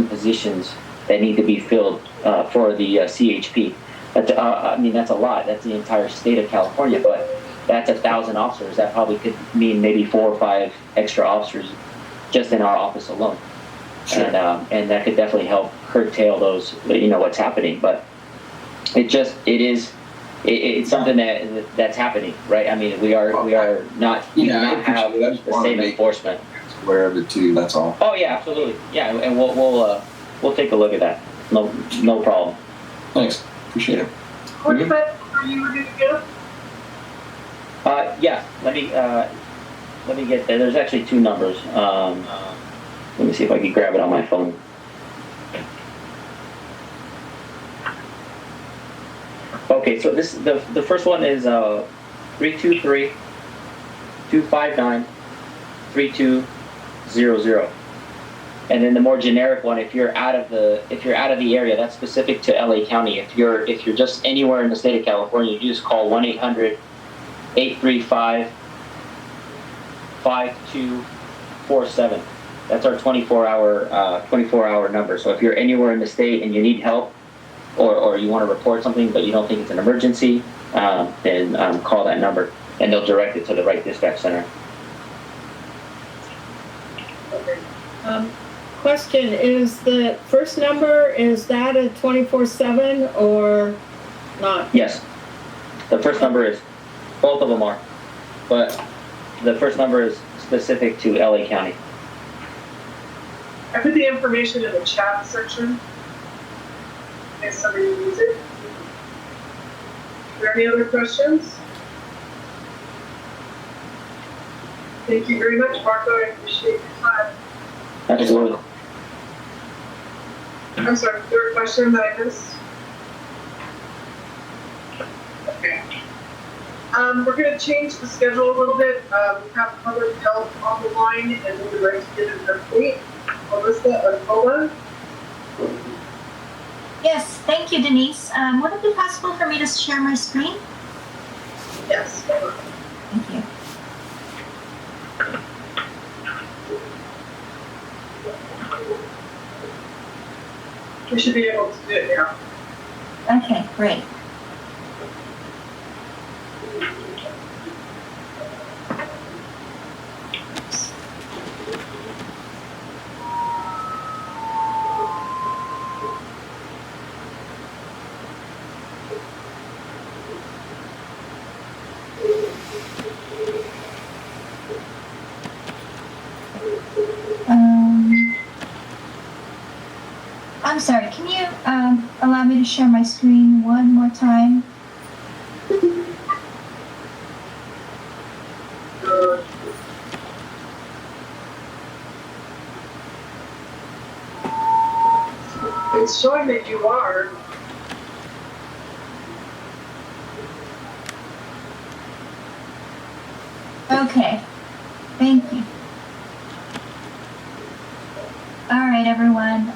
positions that need to be filled for the CHP. That's a lot. That's the entire state of California, but that's 1,000 officers. That probably could mean maybe 4 or 5 extra officers just in our office alone. Sure. And that could definitely help curtail those, what's happening. But it's something that's happening, right? I mean, we are not have the same enforcement. Aware of it too. That's all. Oh yeah, absolutely. Yeah, and we'll take a look at that. No problem. Thanks. Appreciate it. What about are you ready to go? Yeah. Let me get there. There's actually two numbers. Let me see if I can grab it on my phone. Okay, so the first one is 323-259-3200. And then the more generic one, if you're out of the area, that's specific to LA County. If you're just anywhere in the state of California, you just call 1-800-835-5247. That's our 24-hour number. So if you're anywhere in the state and you need help, or you want to report something but you don't think it's an emergency, then call that number and they'll direct it to the right dispatch center. Question, is the first number, is that a 24/7 or not? Yes. The first number is, both of them are, but the first number is specific to LA County. I put the information in the chat section. In case somebody needs it. Are there any other questions? Thank you very much, Marco. I appreciate your time. Absolutely. I'm sorry, was there a question that I missed? Okay. We're going to change the schedule a little bit. We have public health on the line, and we would like to get an update. Melissa Okola. Yes, thank you, Denise. Would it be possible for me to share my screen? Yes. Thank you. We should be able to do it now. Okay, great. I'm sorry, can you allow me to share my screen one more time? It's showing that you are. Okay, thank you. All right, everyone.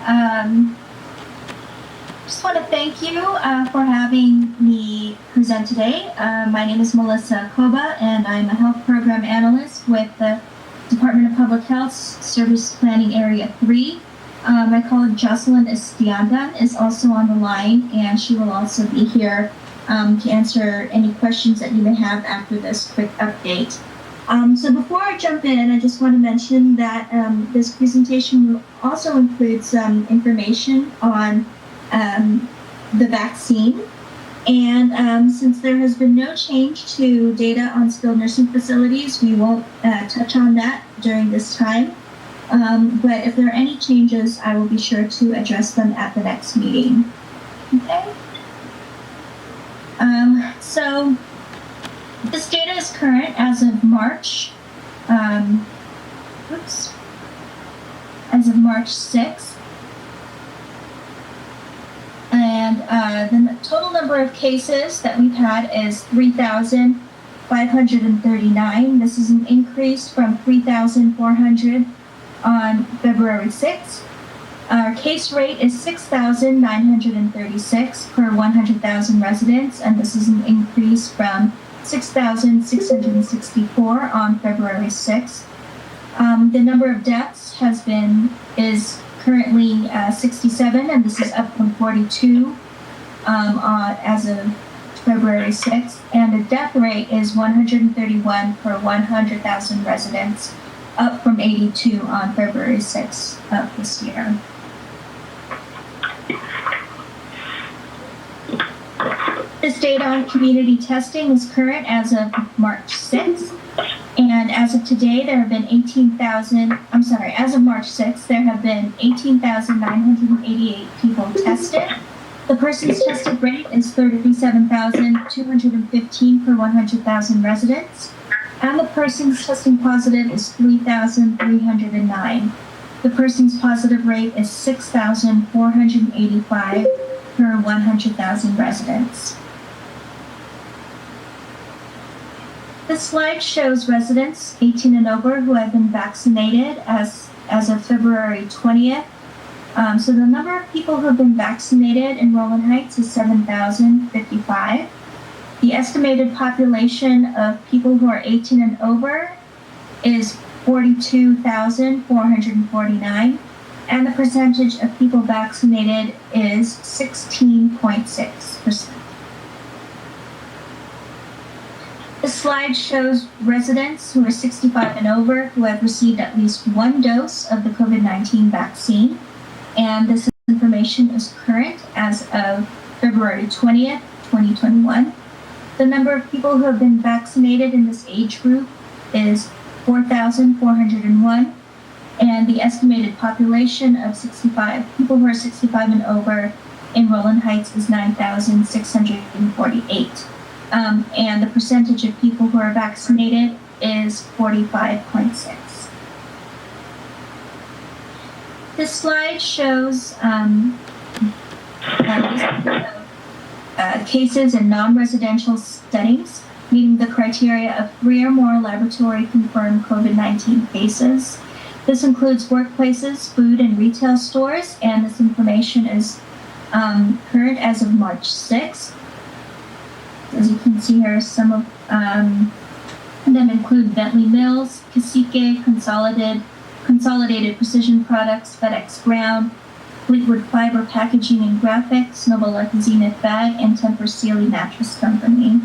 Just want to thank you for having me present today. My name is Melissa Koba, and I'm a health program analyst with the Department of Public Health Service Planning Area 3. My colleague Jocelyn Estiandan is also on the line, and she will also be here to answer any questions that you may have after this quick update. So before I jump in, I just want to mention that this presentation will also include some information on the vaccine. And since there has been no change to data on skilled nursing facilities, we won't touch on that during this time. But if there are any changes, I will be sure to address them at the next meeting. Okay. So this data is current as of March. As of March 6th. And the total number of cases that we've had is 3,539. This is an increase from 3,400 on February 6th. Our case rate is 6,936 per 100,000 residents, and this is an increase from 6,664 on February 6th. The number of deaths is currently 67, and this is up from 42 as of February 6th. And the death rate is 131 per 100,000 residents, up from 82 on February 6th of this year. This data on community testing is current as of March 6th. And as of today, there have been as of March 6th, there have been 18,988 people tested. The person's tested rate is 37,215 per 100,000 residents. And the person's testing positive is 3,309. The person's positive rate is 6,485 per 100,000 residents. This slide shows residents 18 and over who have been vaccinated as of February 20th. So the number of people who have been vaccinated in Rowland Heights is 7,055. The estimated population of people who are 18 and over is 42,449, and the percentage of people vaccinated is 16.6%. This slide shows residents who are 65 and over who have received at least one dose of the COVID-19 vaccine, and this information is current as of February 20th, 2021. The number of people who have been vaccinated in this age group is 4,401, and the estimated population of people who are 65 and over in Rowland Heights is 9,648. And the percentage of people who are vaccinated is 45.6. This slide shows cases in non-residential settings meeting the criteria of 3 or more laboratory-confirmed COVID-19 cases. This includes workplaces, food and retail stores, and this information is current as of March 6th. As you can see here, some of them include Bentley Mills, Cacique, Consolidated Precision Products, FedEx Ground, Fleetwood Fiber Packaging and Graphics, Novolec Zenith Bag, and Tempur Sealy Mattress Company.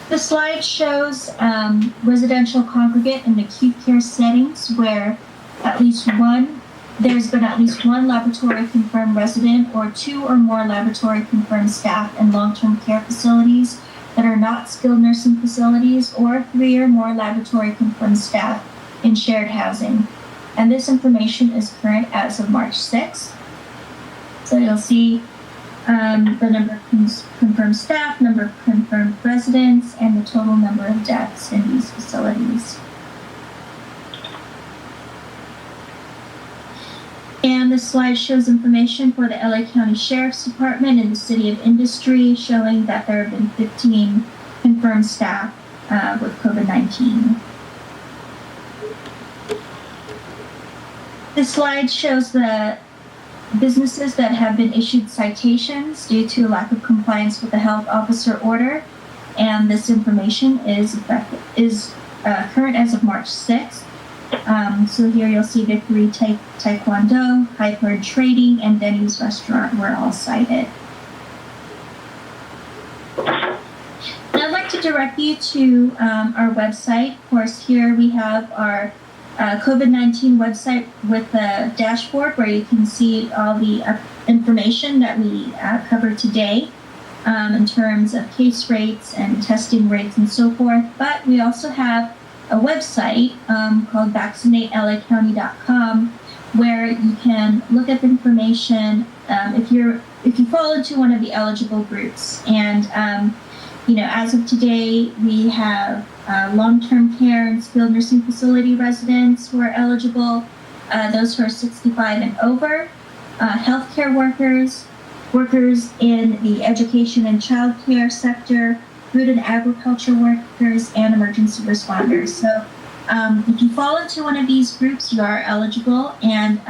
The slide shows residential congregate and acute care settings where there's been at least one laboratory confirmed resident or 2 or more laboratory confirmed staff in long-term care facilities that are not skilled nursing facilities, or 3 or more laboratory confirmed staff in shared housing. And this information is current as of March 6th. So you'll see the number of confirmed staff, number of confirmed residents, and the total number of deaths in these facilities. And this slide shows information for the LA County Sheriff's Department and the City of Industry, showing that there have been 15 confirmed staff with COVID-19. This slide shows the businesses that have been issued citations due to lack of compliance with the health officer order, and this information is current as of March 6th. So here you'll see Victory Taekwondo, Hyper Trading, and Denny's Restaurant were all cited. Now I'd like to direct you to our website. Of course, here we have our COVID-19 website with the dashboard where you can see all the information that we covered today in terms of case rates and testing rates and so forth. But we also have a website called vaccinatelacounty.com where you can look up information if you fall into one of the eligible groups. And as of today, we have long-term care and skilled nursing facility residents who are eligible, those who are 65 and over, healthcare workers in the education and childcare sector, food and agriculture workers, and emergency responders. So if you fall into one of these groups, you are eligible. And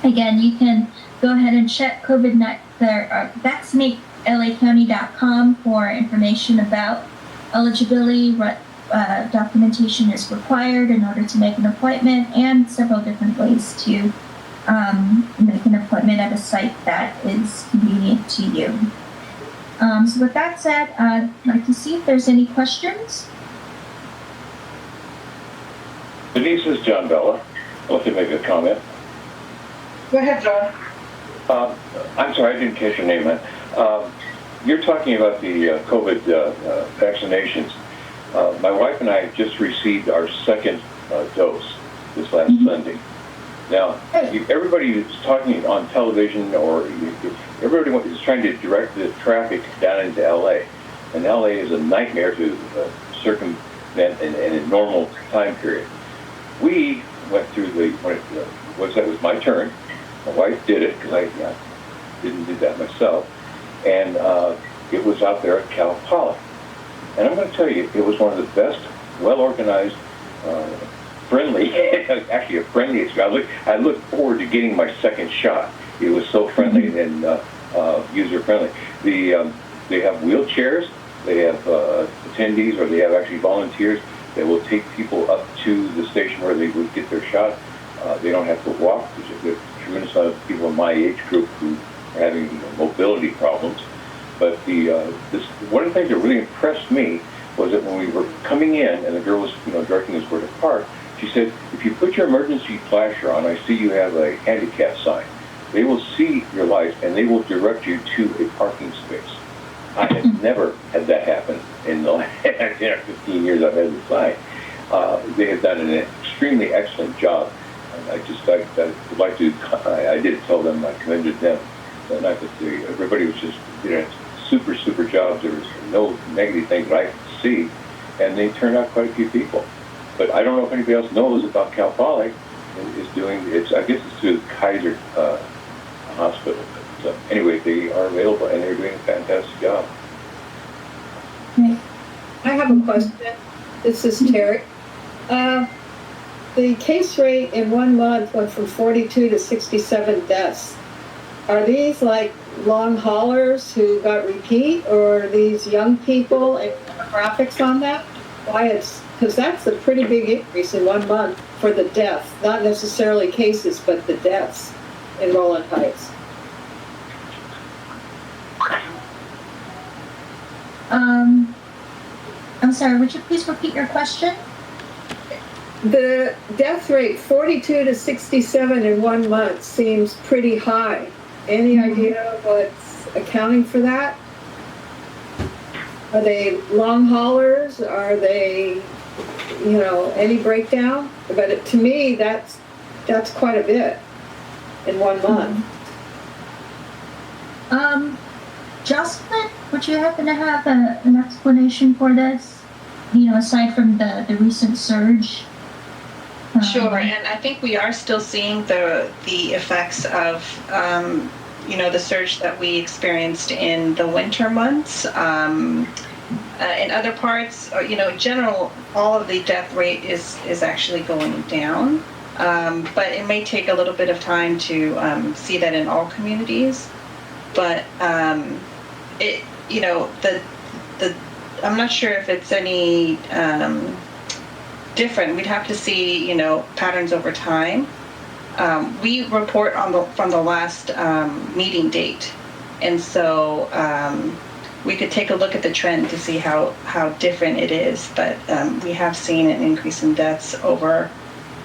again, you can go ahead and check vaccinatelacounty.com for information about eligibility, what documentation is required in order to make an appointment, and several different ways to make an appointment at a site that is convenient to you. So with that said, I'd like to see if there's any questions. Denise, is John Bella. I'd like to make a comment. Go ahead, John. I'm sorry, I didn't catch your name. You're talking about the COVID vaccinations. My wife and I just received our second dose this last Sunday. Now, everybody is talking on television, or everybody is trying to direct the traffic down into LA. And LA is a nightmare to circumvent in a normal time period. We went through once that was my turn. My wife did it, because I didn't do that myself. And it was out there at Cal Poly. And I'm going to tell you, it was one of the best, well-organized, friendly, actually a friendly experience. I look forward to getting my second shot. It was so friendly and user-friendly. They have wheelchairs, they have attendees, or they have actually volunteers that will take people up to the station where they would get their shot. They don't have to walk. There's a tremendous amount of people in my age group who are having mobility problems. But one of the things that really impressed me was that when we were coming in and the girl was directing us where to park, she said, if you put your emergency flasher on, I see you have a handicap sign. They will see your light and they will direct you to a parking space. I had never had that happen in the last 15 years I've had the sign. They have done an extremely excellent job. And I would like to, I did tell them, I commended them. That night, but everybody was just, super jobs. There was no negative things that I could see. And they turned out quite a few people. But I don't know if anybody else knows about Cal Poly is doing, I guess it's through Kaiser Hospital. So anyway, they are available and they're doing a fantastic job. I have a question. This is Terry. The case rate in 1 month went from 42 to 67 deaths. Are these like long haulers who got repeat, or are these young people and demographics on that? Because that's a pretty big increase in 1 month for the deaths, not necessarily cases, but the deaths in Rowland Heights. I'm sorry, would you please repeat your question? The death rate, 42 to 67 in 1 month, seems pretty high. Any idea what's accounting for that? Are they long haulers? Are they, any breakdown? But to me, that's quite a bit in 1 month. Jocelyn, would you happen to have an explanation for this? Aside from the recent surge? Sure, and I think we are still seeing the effects of the surge that we experienced in the winter months. In other parts, in general, all of the death rate is actually going down, but it may take a little bit of time to see that in all communities. But I'm not sure if it's any different. We'd have to see, patterns over time. We report from the last meeting date, and so we could take a look at the trend to see how different it is. But we have seen an increase in deaths over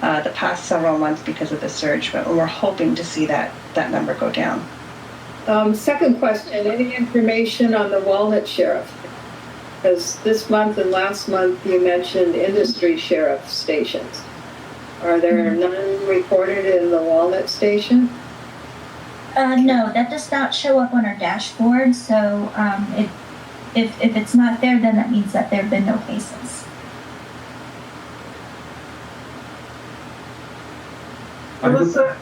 the past several months because of the surge, but we're hoping to see that number go down. Second question, any information on the Walnut Sheriff? Because this month and last month you mentioned industry sheriff stations. Are there none reported in the Walnut station? No, that does not show up on our dashboard. So if it's not there, then that means that there have been no cases. Melissa,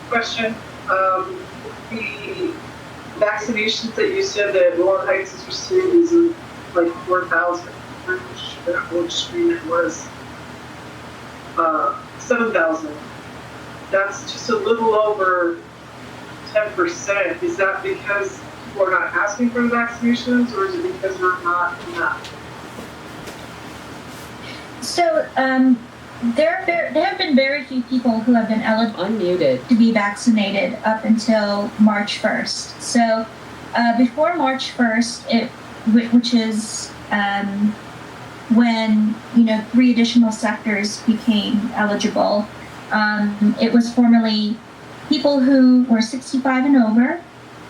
question. The vaccinations that you said that Rowland Heights is receiving is like 4,000, which screen it was 7,000. That's just a little over 10%. Is that because people are not asking for the vaccinations, or is it because they're not enough? So there have been very few people who have been eligible to be vaccinated up until March 1st. So before March 1st, which is when 3 additional sectors became eligible. It was formerly people who were 65 and over,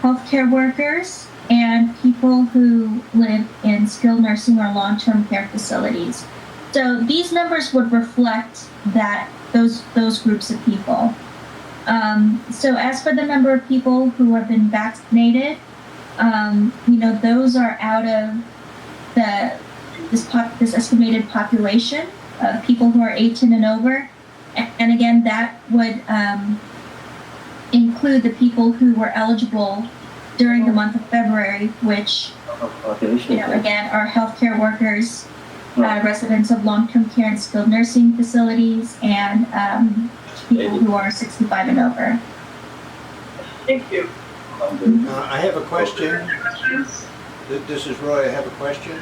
healthcare workers, and people who live in skilled nursing or long-term care facilities. So these numbers would reflect that those groups of people. So as for the number of people who have been vaccinated, those are out of this estimated population of people who are 18 and over. And again, that would include the people who were eligible during the month of February, which, again, are healthcare workers, residents of long-term care and skilled nursing facilities, and people who are 65 and over. Thank you. I have a question. This is Roy. I have a question.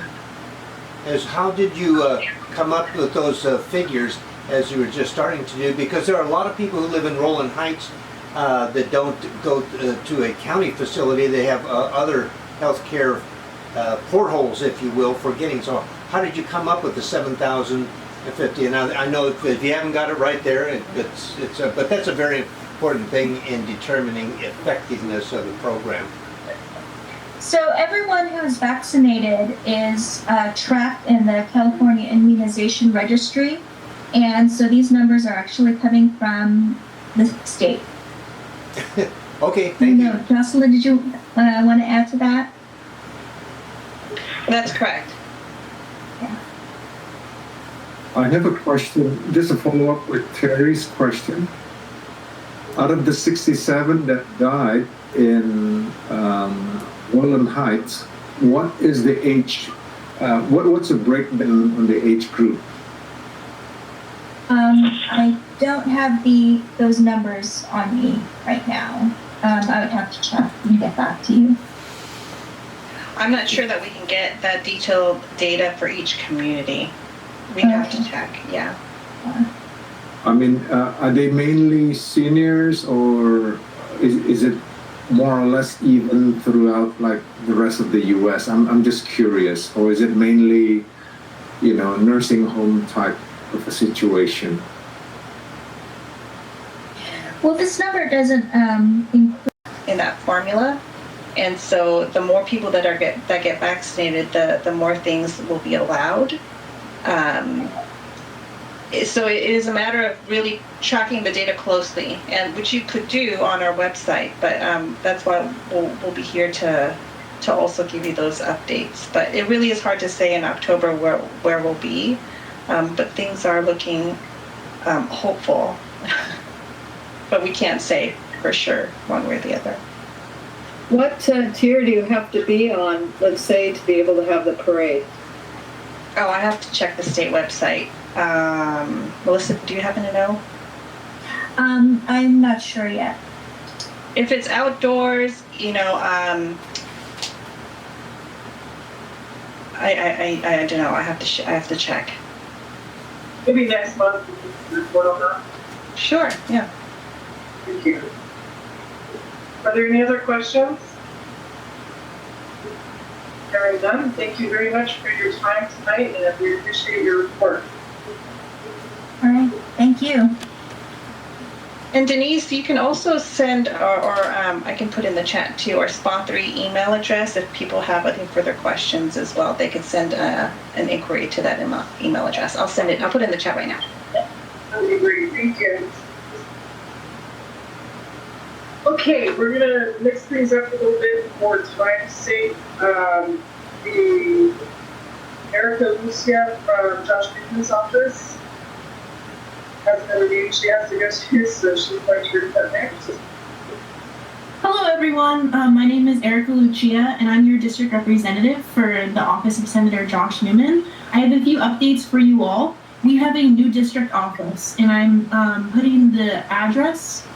How did you come up with those figures as you were just starting to do? Because there are a lot of people who live in Rowland Heights that don't go to a county facility. They have other healthcare portholes, if you will, for getting. So how did you come up with the 7,050? And I know if you haven't got it right there, but that's a very important thing in determining effectiveness of the program. So everyone who is vaccinated is tracked in the California Immunization Registry, and so these numbers are actually coming from the state. Okay, thank you. Jocelyn, did you want to add to that? That's correct. Yeah. I have a question, just a follow-up with Terry's question. Out of the 67 that died in Rowland Heights, what is the age? What's the breakdown on the age group? I don't have those numbers on me right now. I would have to check and get back to you. I'm not sure that we can get that detailed data for each community. We'd have to check, yeah. I mean, are they mainly seniors, or is it more or less even throughout like the rest of the U.S.? I'm just curious. Or is it mainly, nursing home type of a situation? Well, this number doesn't include in that formula, and so the more people that get vaccinated, the more things will be allowed. So it is a matter of really tracking the data closely, and which you could do on our website. But that's why we'll be here to also give you those updates. But it really is hard to say in October where we'll be. But things are looking hopeful. But we can't say for sure one way or the other. What tier do you have to be on, let's say, to be able to have the parade? Oh, I have to check the state website. Melissa, do you happen to know? I'm not sure yet. If it's outdoors, I don't know. I have to check. Maybe next month we can report on that. Sure. Yeah. Thank you. Are there any other questions? Hearing none, thank you very much for your time tonight, and we appreciate your report. All right, thank you. And Denise, you can also send, or I can put in the chat too, our SPA3 email address if people have any further questions as well. They can send an inquiry to that email address. I'll send it. I'll put it in the chat right now. That would be great. Thank you. Okay, we're gonna mix things up a little bit for time's sake. The Erica Lucia from Josh Newton's office has another meeting she has to go to, so she's going to report next. Hello everyone, my name is Erica Lucia and I'm your district representative for the office of Senator Josh Newman. I have a few updates for you all. We have a new district office and I'm putting the address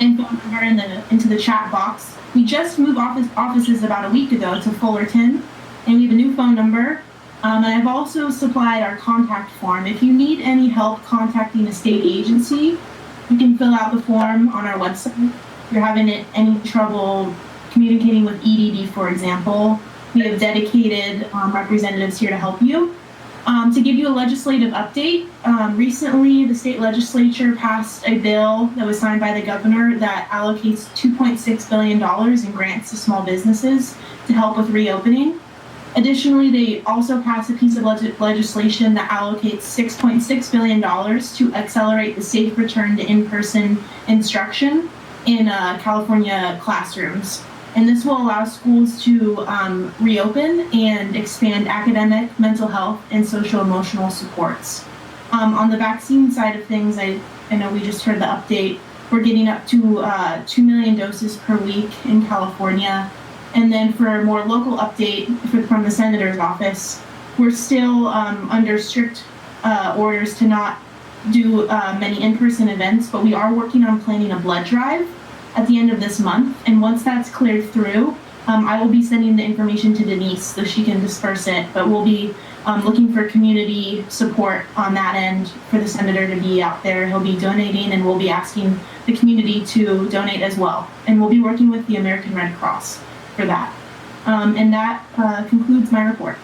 and phone number into the chat box. We just moved offices about a week ago to Fullerton and we have a new phone number. And I've also supplied our contact form. If you need any help contacting a state agency, you can fill out the form on our website. If you're having any trouble communicating with EDD, for example, we have dedicated representatives here to help you. To give you a legislative update, recently the state legislature passed a bill that was signed by the governor that allocates $2.6 billion in grants to small businesses to help with reopening. Additionally, they also passed a piece of legislation that allocates $6.6 billion to accelerate the safe return to in-person instruction in California classrooms. And this will allow schools to reopen and expand academic, mental health, and social-emotional supports. On the vaccine side of things, I know we just heard the update. We're getting up to 2 million doses per week in California. And then for a more local update from the Senator's office, we're still under strict orders to not do many in-person events, but we are working on planning a blood drive at the end of this month. And once that's cleared through, I will be sending the information to Denise so she can disperse it, but we'll be looking for community support on that end for the Senator to be out there. He'll be donating, and we'll be asking the community to donate as well. And we'll be working with the American Red Cross for that. And that concludes my report.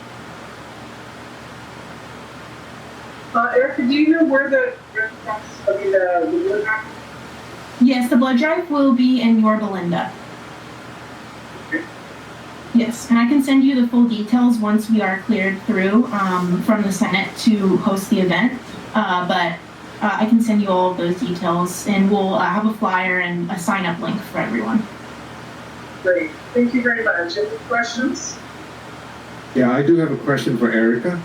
Erica, do you know where the Red Cross will be the blood drive? Yes, the blood drive will be in Yorba Linda. Yes, and I can send you the full details once we are cleared through from the Senate to host the event. But I can send you all of those details, and we'll have a flyer and a sign-up link for everyone. Great. Thank you very much. Any questions? Yeah, I do have a question for Erica.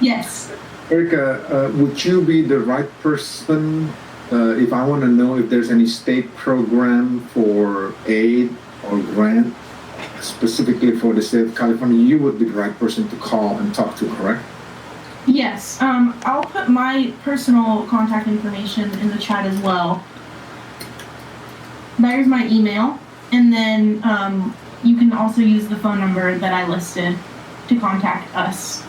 Yes. Erica, would you be the right person if I want to know if there's any state program for aid or grant specifically for the state of California? You would be the right person to call and talk to, correct? Yes. I'll put my personal contact information in the chat as well. There's my email. And then you can also use the phone number that I listed to contact us.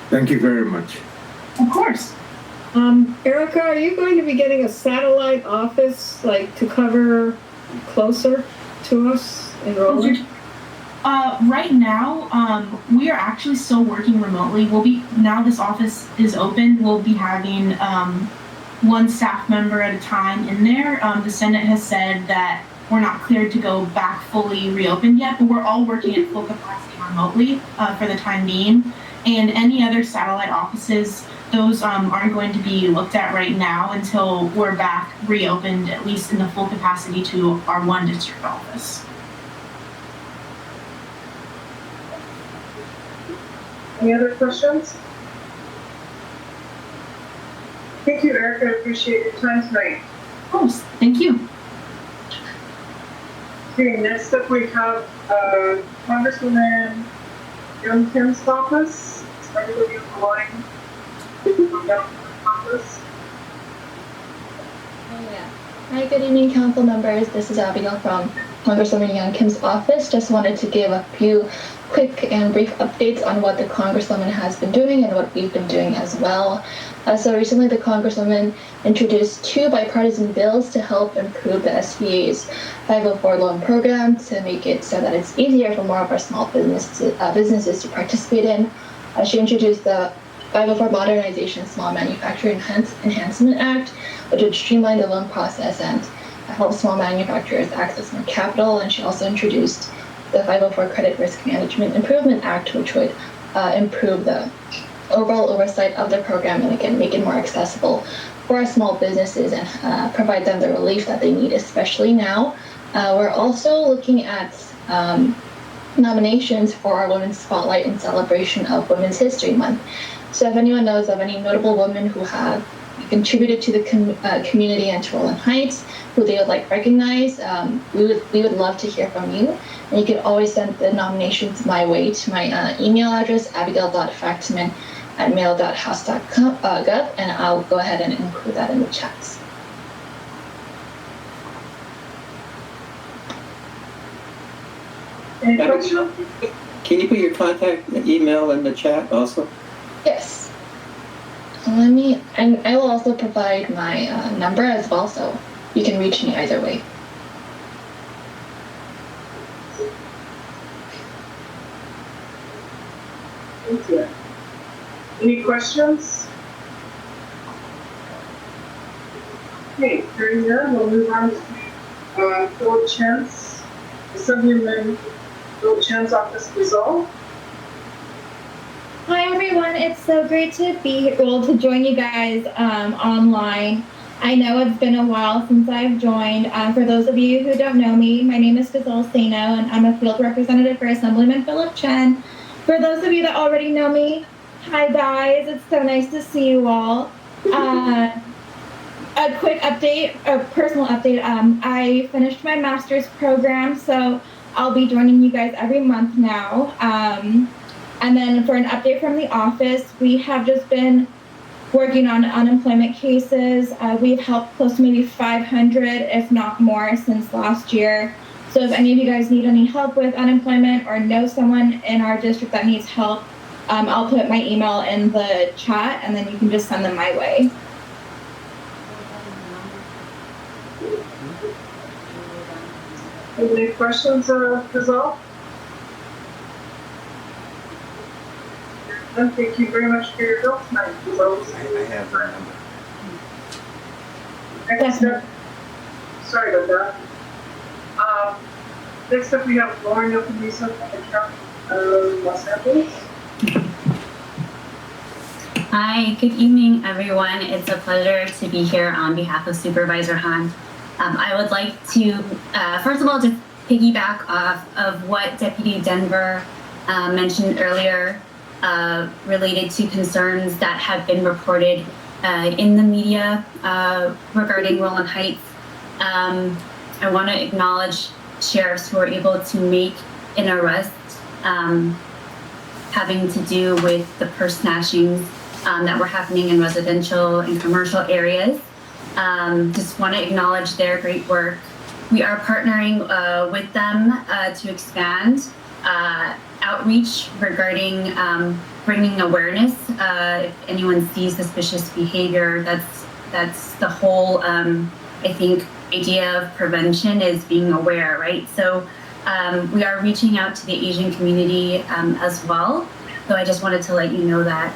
Thank you very much. Of course. Erica, are you going to be getting a satellite office, like, to cover closer to us in Rowland? Right now, we are actually still working remotely. Now this office is open, we'll be having one staff member at a time in there. The Senate has said that we're not cleared to go back fully reopened yet, but we're all working at full capacity remotely for the time being. And any other satellite offices, those aren't going to be looked at right now until we're back reopened, at least in the full capacity to our one district office. Any other questions? Thank you, Erica. I appreciate your time tonight. Of course. Thank you. Okay, next up we have Congresswoman Youngkin's office. Is everybody on the line? Office. Oh, yeah. Hi, good evening, council members. This is Abigail from Congresswoman Young Kim's office. Just wanted to give a few quick and brief updates on what the Congresswoman has been doing and what we've been doing as well. So recently, the Congresswoman introduced 2 bipartisan bills to help improve the SBA's 504 loan program to make it so that it's easier for more of our small businesses to participate in. She introduced the 504 Modernization Small Manufacturing Enhancement Act, which would streamline the loan process and help small manufacturers access more capital. And she also introduced the 504 Credit Risk Management Improvement Act, which would improve the overall oversight of the program and again make it more accessible for our small businesses and provide them the relief that they need, especially now. We're also looking at nominations for our Women's Spotlight in celebration of Women's History Month. So if anyone knows of any notable women who have contributed to the community and to Rowland Heights, who they would like recognized, we would love to hear from you. And you can always send the nominations my way to my email address, abigail.factman@mail.house.gov, and I'll go ahead and include that in the chats. Any questions? Can you put your contact email in the chat also? Yes. And I will also provide my number as well, so you can reach me either way. Thank you. Any questions? Okay, hearing none, we'll move on to Phil Chen's, Assemblyman Phil Chen's office resolve. Hi everyone, it's so great to be able to join you guys online. I know it's been a while since I've joined. For those of you who don't know me, my name is Giselle Sano and I'm a field representative for Assemblyman Philip Chen. For those of you that already know me, hi guys, it's so nice to see you all. A quick update, a personal update. I finished my master's program, so I'll be joining you guys every month now. And then for an update from the office, we have just been working on unemployment cases. We've helped close to maybe 500, if not more, since last year. So if any of you guys need any help with unemployment or know someone in our district that needs help, I'll put my email in the chat and then you can just send them my way. Any questions, Giselle? Thank you very much for your help tonight, Giselle. I have the number. Next up, sorry about that. Next up, we have Lauren Yokomizo from the County of Los Angeles. Hi, good evening, everyone. It's a pleasure to be here on behalf of Supervisor Han. I would like to, first of all, just piggyback off of what Deputy Denver mentioned earlier related to concerns that have been reported in the media regarding Rowland Heights. I want to acknowledge sheriffs who were able to make an arrest having to do with the purse snatchings that were happening in residential and commercial areas. Just want to acknowledge their great work. We are partnering with them to expand outreach regarding bringing awareness. If anyone sees suspicious behavior, that's the whole, I think, idea of prevention is being aware, right? So we are reaching out to the Asian community as well. So I just wanted to let you know that.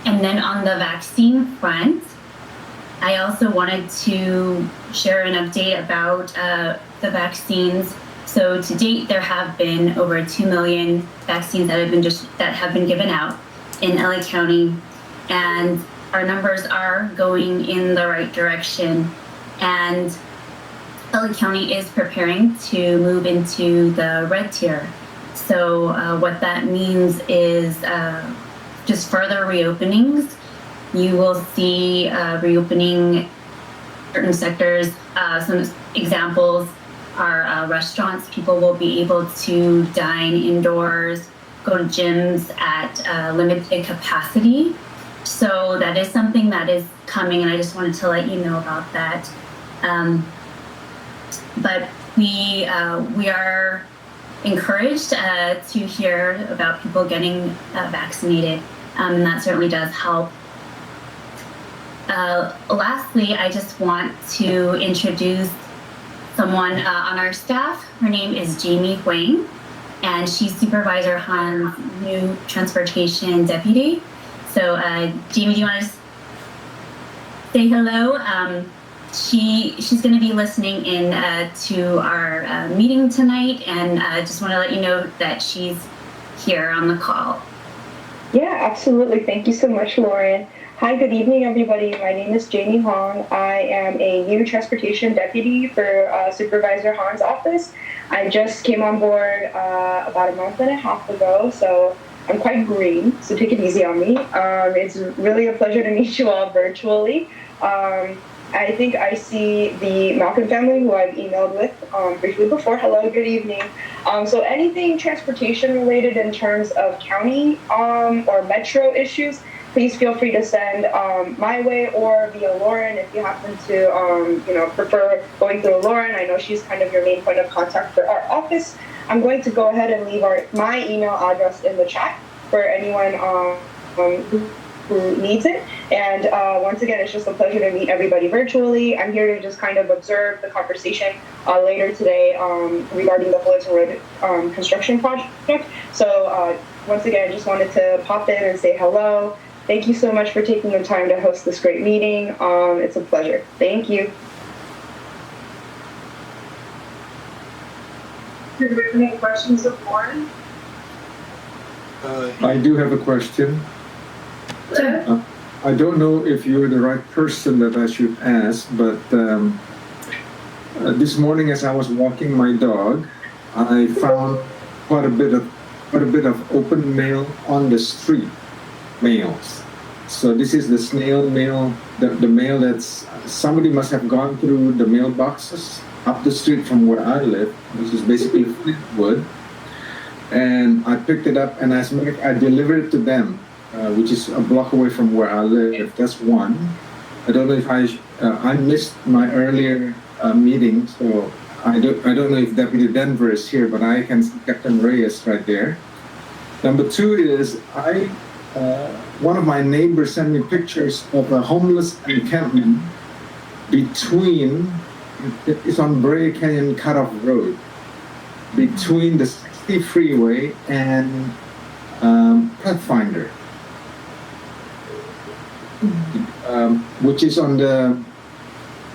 And then on the vaccine front, I also wanted to share an update about the vaccines. So to date, there have been over 2 million vaccines that have been given out in LA County, and our numbers are going in the right direction. And LA County is preparing to move into the red tier. So what that means is just further reopenings. You will see reopening certain sectors. Some examples are restaurants. People will be able to dine indoors, go to gyms at limited capacity. So that is something that is coming, and I just wanted to let you know about that. But we are encouraged to hear about people getting vaccinated, and that certainly does help. Lastly, I just want to introduce someone on our staff. Her name is Jamie Huang, and she's Supervisor Han's new transportation deputy. So Jamie, do you want to say hello? She's going to be listening in to our meeting tonight, and just want to let you know that she's here on the call. Yeah, absolutely. Thank you so much, Lauren. Hi, good evening, everybody. My name is Jamie Hong. I am a new transportation deputy for Supervisor Han's office. I just came on board about a month and a half ago, so I'm quite green, so take it easy on me. It's really a pleasure to meet you all virtually. I think I see the Malkin family, who I've emailed with briefly before. Hello, good evening. So anything transportation related in terms of county or metro issues, please feel free to send my way or via Lauren if you happen to prefer going through Lauren. I know she's kind of your main point of contact for our office. I'm going to go ahead and leave my email address in the chat for anyone who who needs it. And once again, it's just a pleasure to meet everybody virtually. I'm here to just kind of observe the conversation later today regarding the Fullerton Road construction project. So once again, I just wanted to pop in and say hello. Thank you so much for taking the time to host this great meeting. It's a pleasure. Thank you. Do we have any questions of Lauren? I do have a question. I don't know if you're the right person that I should ask, but this morning as I was walking my dog, I found quite a bit of open mail on the street, mails. So this is the snail mail, the mail that's, somebody must have gone through the mailboxes up the street from where I live, which is basically Fleetwood. And I picked it up and I delivered it to them, which is a block away from where I live. That's one. I don't know if I missed my earlier meeting, so I don't know if Deputy Denver is here, but I can see Captain Reyes right there. Number two is one of my neighbors sent me pictures of a homeless encampment between, it's on Brea Canyon Cutoff Road, between the 60 freeway and Pathfinder, which is on the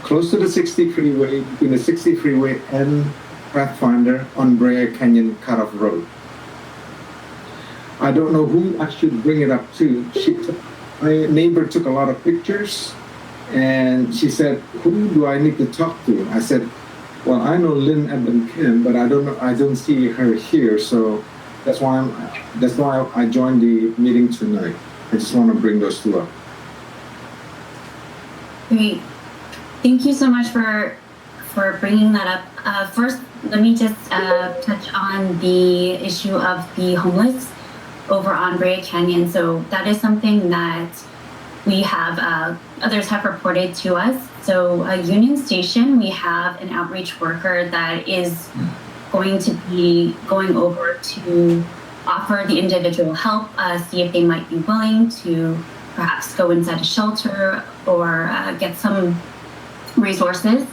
close to the 60 freeway, between the 60 freeway and Pathfinder on Brea Canyon Cutoff Road. I don't know who I should bring it up to. My neighbor took a lot of pictures, and she said, "Who do I need to talk to?" I said, "Well, I know Lynn Eben Kim, but I don't know. I don't see her here, so that's why I joined the meeting tonight. I just want to bring those two up." Great. Thank you so much for bringing that up. First, let me just touch on the issue of the homeless over on Brea Canyon. So that is something that we have, others have reported to us. So Union Station, we have an outreach worker that is going to be going over to offer the individual help, see if they might be willing to perhaps go inside a shelter or get some resources.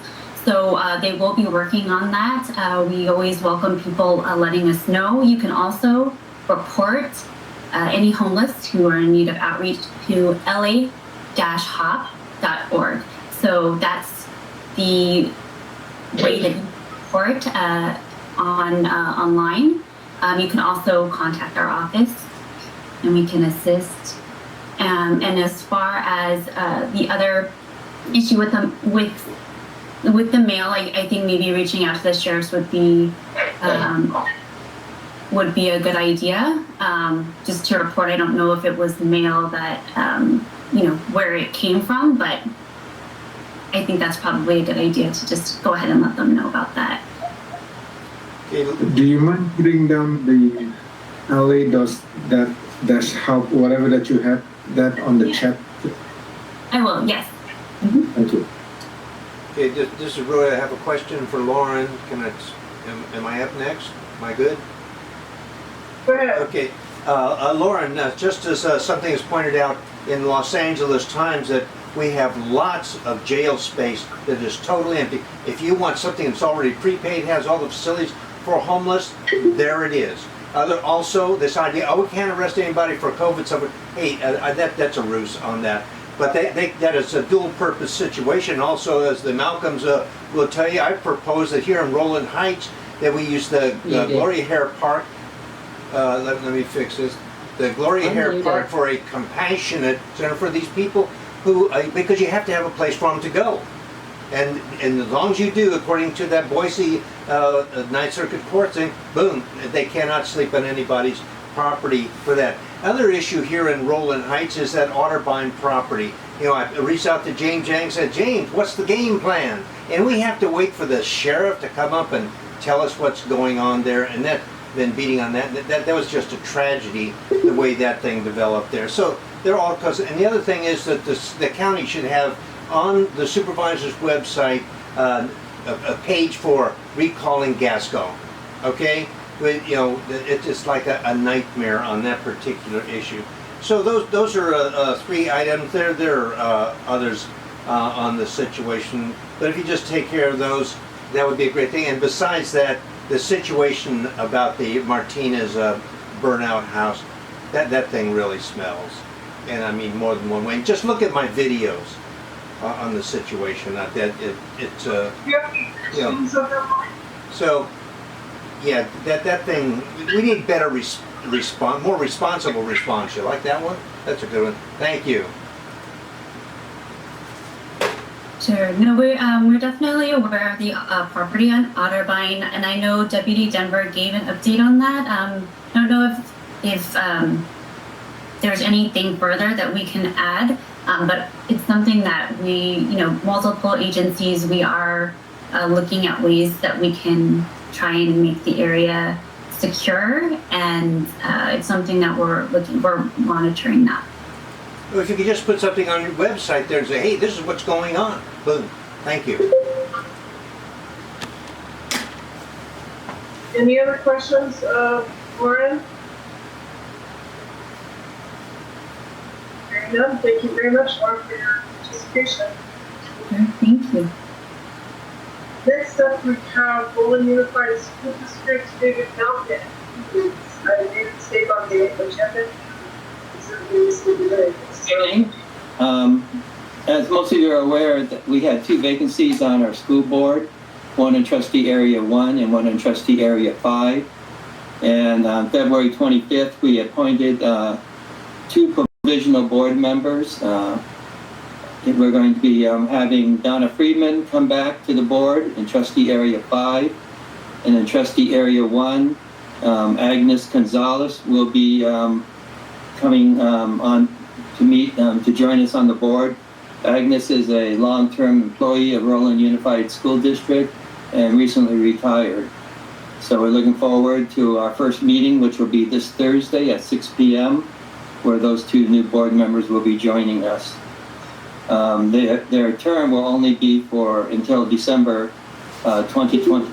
So they will be working on that. We always welcome people letting us know. You can also report any homeless who are in need of outreach to la-hop.org. So that's the way that you report online. You can also contact our office and we can assist. And as far as the other issue with the mail, I think maybe reaching out to the sheriffs would be a good idea. Just to report, I don't know if it was mail that where it came from, but I think that's probably a good idea to just go ahead and let them know about that. Do you mind putting down the LA-help, whatever that you have, that on the chat? I will, yes. Thank you. Okay, this is Roy. I have a question for Lauren. Am I up next? Am I good? Go ahead. Okay. Lauren, just as something is pointed out in Los Angeles Times, that we have lots of jail space that is totally empty. If you want something that's already prepaid, has all the facilities for homeless, there it is. Also, this idea, we can't arrest anybody for COVID, so hey, that's a ruse on that. But that is a dual-purpose situation. Also, as the Malcolms will tell you, I propose that here in Rowland Heights, that we use the Gloria Hare Park. Let me fix this. The Gloria Hare Park for a compassionate center for these people who, because you have to have a place for them to go. And as long as you do, according to that Boise Ninth Circuit Court thing, boom, they cannot sleep on anybody's property for that. Another issue here in Rowland Heights is that Otterbein property. I reached out to James Yang and said, James, what's the game plan? And we have to wait for the sheriff to come up and tell us what's going on there. And that, then beating on that was just a tragedy, the way that thing developed there. So they're all cause. And the other thing is that the county should have on the supervisor's website a page for recalling Gascon. Okay? But, it's just like a nightmare on that particular issue. So those are 3 items. There are others on the situation, but if you just take care of those, that would be a great thing. And besides that, the situation about the Martinez burnout house, that thing really smells, and I mean more than one way. Just look at my videos on the situation. That it's you know. So yeah, that thing, we need better response, more responsible response. You like that one? That's a good one. Thank you. Sure. No, we're definitely aware of the property on Otterbein, and I know Deputy Denver gave an update on that. I don't know if there's anything further that we can add, but it's something that we, multiple agencies, we are looking at ways that we can try and make the area secure, and it's something that we're monitoring that. If you could just put something on your website there and say, hey, this is what's going on. Boom. Thank you. Any other questions, Lauren? Hearing none, thank you very much, Lauren, for your participation. Thank you. Next up, we have Rowland Unified School District, David Malkin. David, stay on the agenda. As most of you are aware, that we had 2 vacancies on our school board, one in trustee area 1 and one in trustee area 5. And on February 25th, we appointed 2 provisional board members. We're going to be having Donna Friedman come back to the board in trustee area 5. And in trustee area 1, Agnes Gonzalez will be coming on to meet, to join us on the board. Agnes is a long-term employee of Rowland Unified School District and recently retired. So we're looking forward to our first meeting, which will be this Thursday at 6 p.m., where those 2 new board members will be joining us. Their term will only be until December 2020,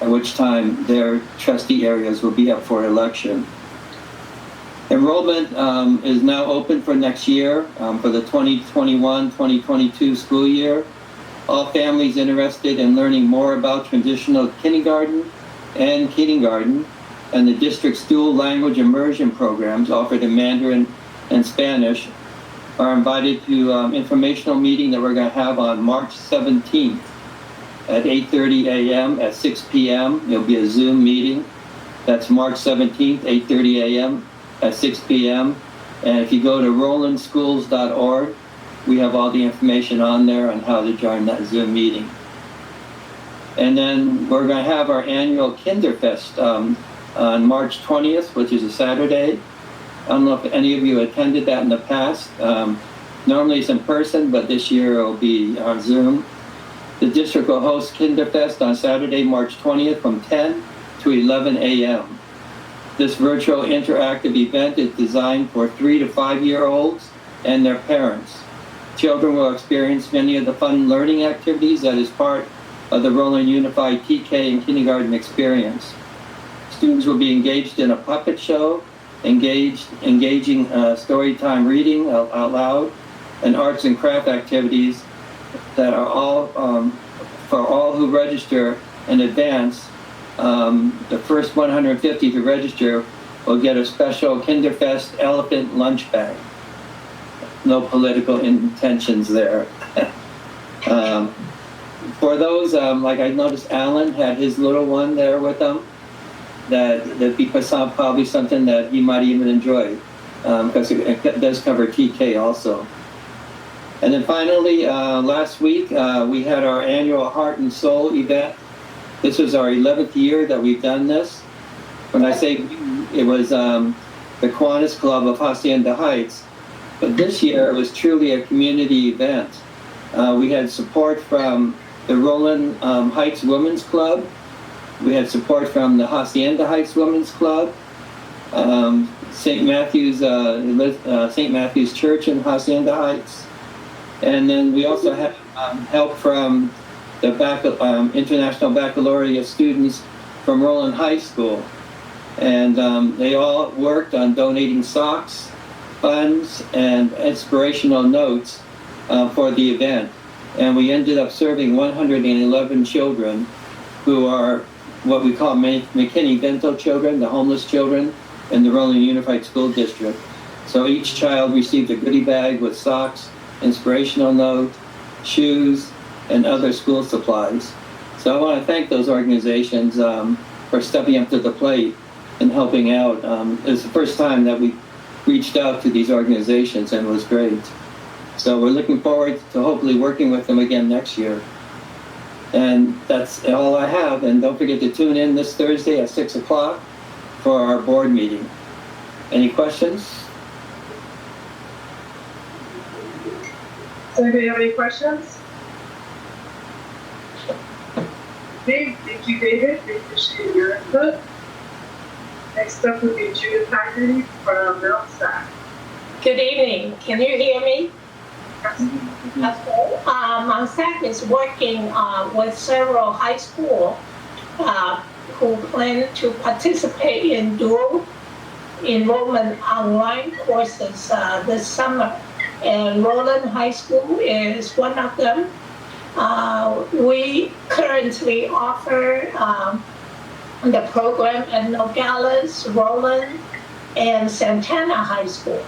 at which time their trustee areas will be up for election. Enrollment is now open for next year, for the 2021-2022 school year. All families interested in learning more about traditional kindergarten and the district's dual language immersion programs offered in Mandarin and Spanish are invited to informational meeting that we're going to have on March 17th at 8:30 a.m. at 6 p.m. It'll be a Zoom meeting. That's March 17th, 8:30 a.m. at 6 p.m. And if you go to rowlandschools.org, we have all the information on there on how to join that Zoom meeting. And then we're going to have our annual Kinderfest on March 20th, which is a Saturday. I don't know if any of you attended that in the past. Normally it's in person, but this year it'll be on Zoom. The district will host Kinderfest on Saturday, March 20th from 10 to 11 a.m. This virtual interactive event is designed for 3 to 5-year-olds and their parents. Children will experience many of the fun learning activities that is part of the Rowland Unified TK and kindergarten experience. Students will be engaged in a puppet show, engaging story time reading out loud, and arts and craft activities that are all for all who register in advance. The first 150 to register will get a special Kinderfest elephant lunch bag. No political intentions there. For those, like I noticed Alan had his little one there with him, that'd be probably something that he might even enjoy, because it does cover TK also. And then finally, last week, we had our annual Heart and Soul event. This was our 11th year that we've done this. When I say it was the Kiwanis Club of Hacienda Heights, but this year it was truly a community event. We had support from the Rowland Heights Women's Club. We had support from the Hacienda Heights Women's Club, St. Matthew's Church in Hacienda Heights, and then we also had help from the International Baccalaureate students from Rowland High School, and they all worked on donating socks, funds and inspirational notes for the event. And we ended up serving 111 children who are what we call McKinney-Vento children, the homeless children in the Rowland Unified School District. So each child received a goodie bag with socks, inspirational note, shoes, and other school supplies. So I want to thank those organizations for stepping up to the plate and helping out. It's the first time that we reached out to these organizations, and it was great. So we're looking forward to hopefully working with them again next year. And that's all I have. And don't forget to tune in this Thursday at 6 o'clock for our board meeting. Any questions? Does anybody have any questions? Okay, thank you, David. We appreciate your input. Next up would be Judith Haggerty from Mount SAC. Good evening. Can you hear me? Okay. Mount SAC is working with several high schools who plan to participate in dual enrollment online courses this summer. And Rowland High School is one of them. We currently offer the program at Nogales, Rowland, and Santana High School.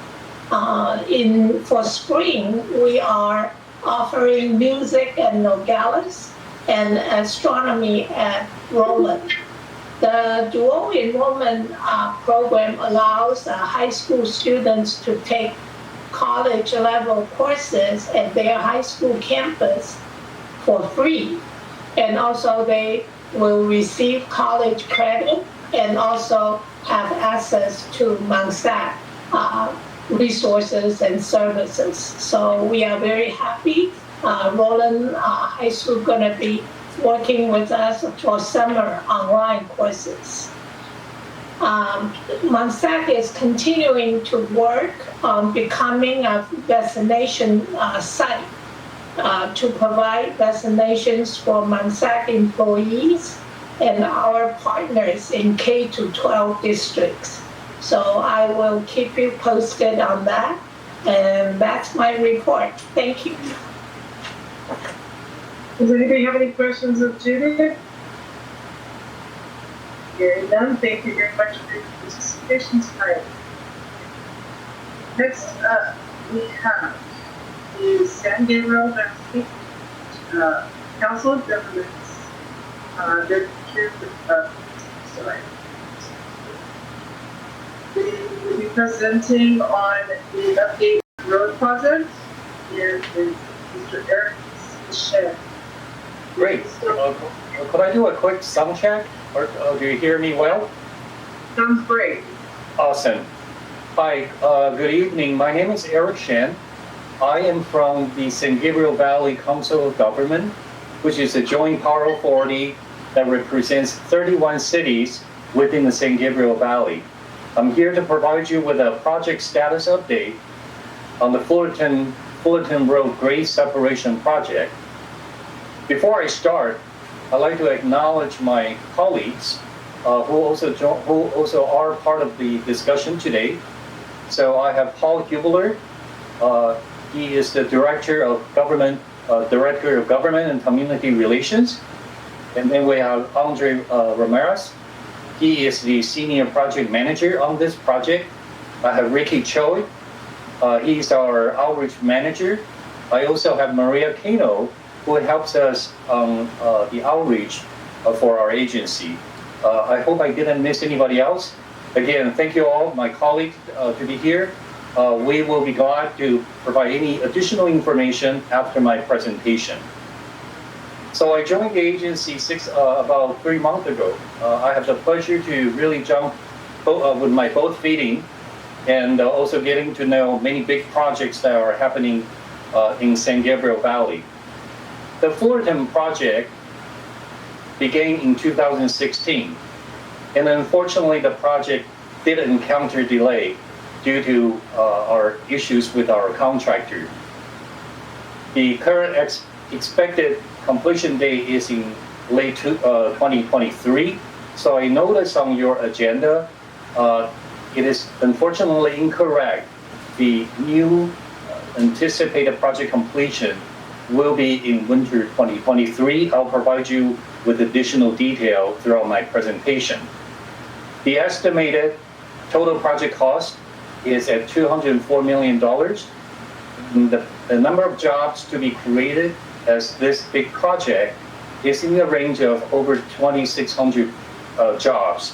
For spring, we are offering music at Nogales and astronomy at Rowland. The dual enrollment program allows high school students to take college level courses at their high school campus for free. And also they will receive college credit and also have access to Mount SAC resources and services. So we are very happy. Rowland High School gonna be working with us for summer online courses. Mount SAC is continuing to work on becoming a destination site to provide destinations for Mount SAC employees and our partners in K-12 districts. So I will keep you posted on that, and that's my report. Thank you. Does anybody have any questions of Judith? Hearing none, thank you very much for your participation tonight. Next up, we have the San Gabriel Valley Council of Governments. They're here They will be presenting on the update road project. Here is Mr. Chen. Great. Could I do a quick sound check? Or do you hear me well? Sounds great. Awesome. Hi, good evening. My name is Chen. I am from the San Gabriel Valley Council of Government, which is a joint power authority that represents 31 cities within the San Gabriel Valley. I'm here to provide you with a project status update on the Fullerton Road grade separation project. Before I start, I'd like to acknowledge my colleagues who also are part of the discussion today. So I have Paul Hubler. He is the Director of Government and Community Relations. And then we have Andre Ramirez. He is the Senior Project Manager on this project. I have Ricky Choi. He's our Outreach Manager. I also have Maria Cano, who helps us on the outreach for our agency. I hope I didn't miss anybody else. Again, thank you all, my colleagues, to be here. We will be glad to provide any additional information after my presentation. So I joined the agency about 3 months ago. I have the pleasure to really jump with my both feet in, and also getting to know many big projects that are happening in San Gabriel Valley. The Fullerton project began in 2016, and unfortunately the project did encounter delay due to our issues with our contractor. The current expected completion date is in late 2023. So I noticed on your agenda, it is unfortunately incorrect the new anticipated project completion will be in winter 2023. I'll provide you with additional detail throughout my presentation. The estimated total project cost is at $204 million. The number of jobs to be created as this big project is in the range of over 2,600 jobs.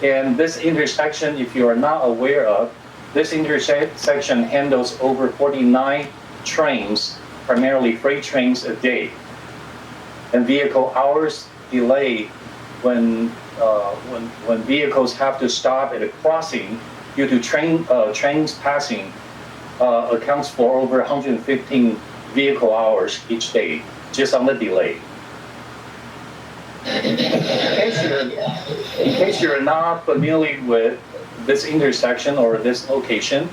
And this intersection, if you are not aware of, this intersection handles over 49 trains, primarily freight trains a day. And vehicle hours delay when vehicles have to stop at a crossing due to trains passing accounts for over 115 vehicle hours each day, just on the delay. In case you're not familiar with this intersection or this location,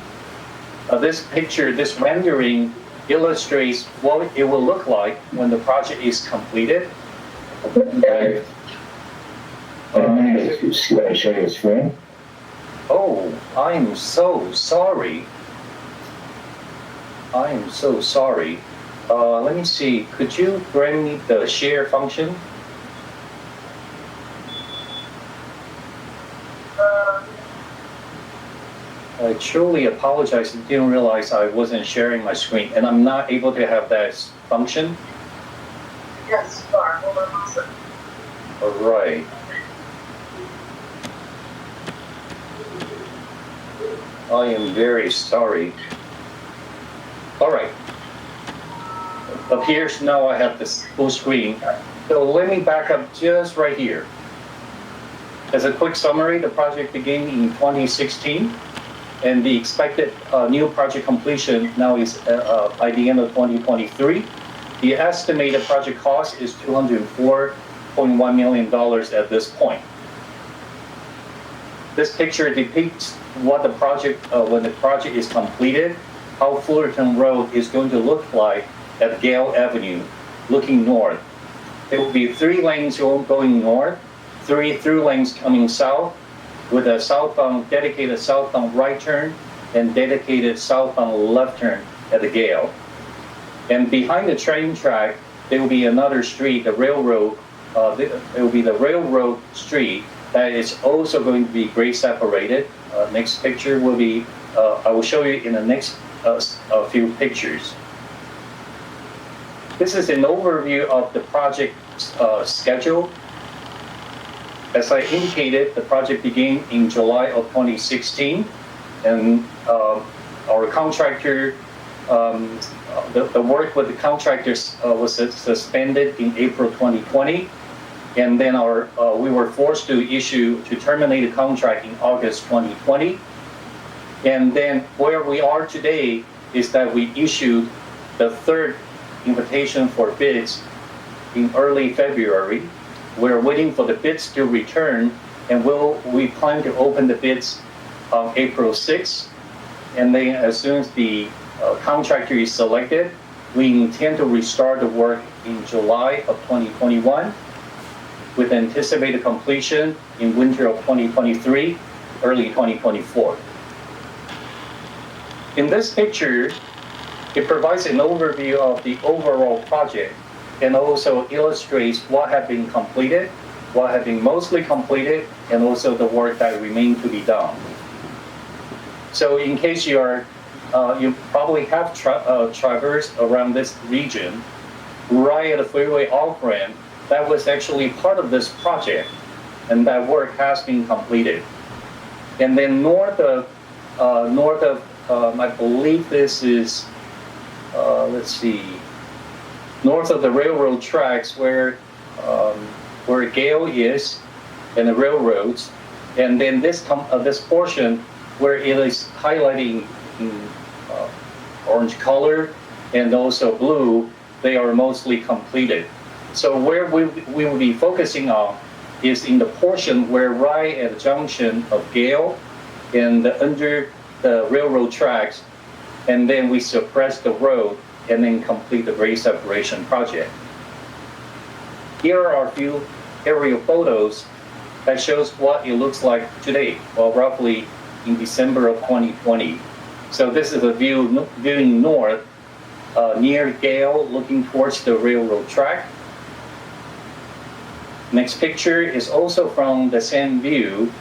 this picture, this rendering illustrates what it will look like when the project is completed. Okay. Show your screen. Oh, I'm so sorry. I'm so sorry. Let me see. Could you grant me the share function? I truly apologize. I didn't realize I wasn't sharing my screen, and I'm not able to have that function. Yes, you are. Hold on one second. All right. I am very sorry. All right. Up here, now I have this full screen. So let me back up just right here. As a quick summary, the project began in 2016, and the expected new project completion now is by the end of 2023. The estimated project cost is $204.1 million at this point. This picture depicts what the project, when the project is completed, how Fullerton Road is going to look like at Gale Avenue, looking north. There will be 3 lanes going north, 3 through lanes coming south, with a southbound, dedicated southbound right turn and dedicated southbound left turn at the Gale. And behind the train track, there will be another street, the railroad, it will be the railroad street that is also going to be grade separated. Next picture will be, I will show you in the next few pictures. This is an overview of the project schedule. As I indicated, the project began in July of 2016, and our contractor, the work with the contractors was suspended in April 2020, and then we were forced to terminate the contract in August 2020. And then where we are today is that we issued the 3rd invitation for bids in early February. We're waiting for the bids to return, and we plan to open the bids on April 6th. And then as soon as the contractor is selected, we intend to restart the work in July of 2021 with anticipated completion in winter of 2023, early 2024. In this picture, it provides an overview of the overall project and also illustrates what had been completed, what had been mostly completed, and also the work that remained to be done. So in case you probably have traversed around this region, right at the freeway off-ramp, that was actually part of this project, and that work has been completed. And then north of I believe this is, let's see, north of the railroad tracks where Gale is and the railroads, and then this portion where it is highlighting in orange color and also blue, they are mostly completed. So where we will be focusing on is in the portion where right at the junction of Gale and under the railroad tracks, and then we suppress the road and then complete the grade separation project. Here are a few aerial photos that shows what it looks like today, well, roughly in December of 2020. So this is a view viewing north, near Gale, looking towards the railroad track. Next picture is also from the same view,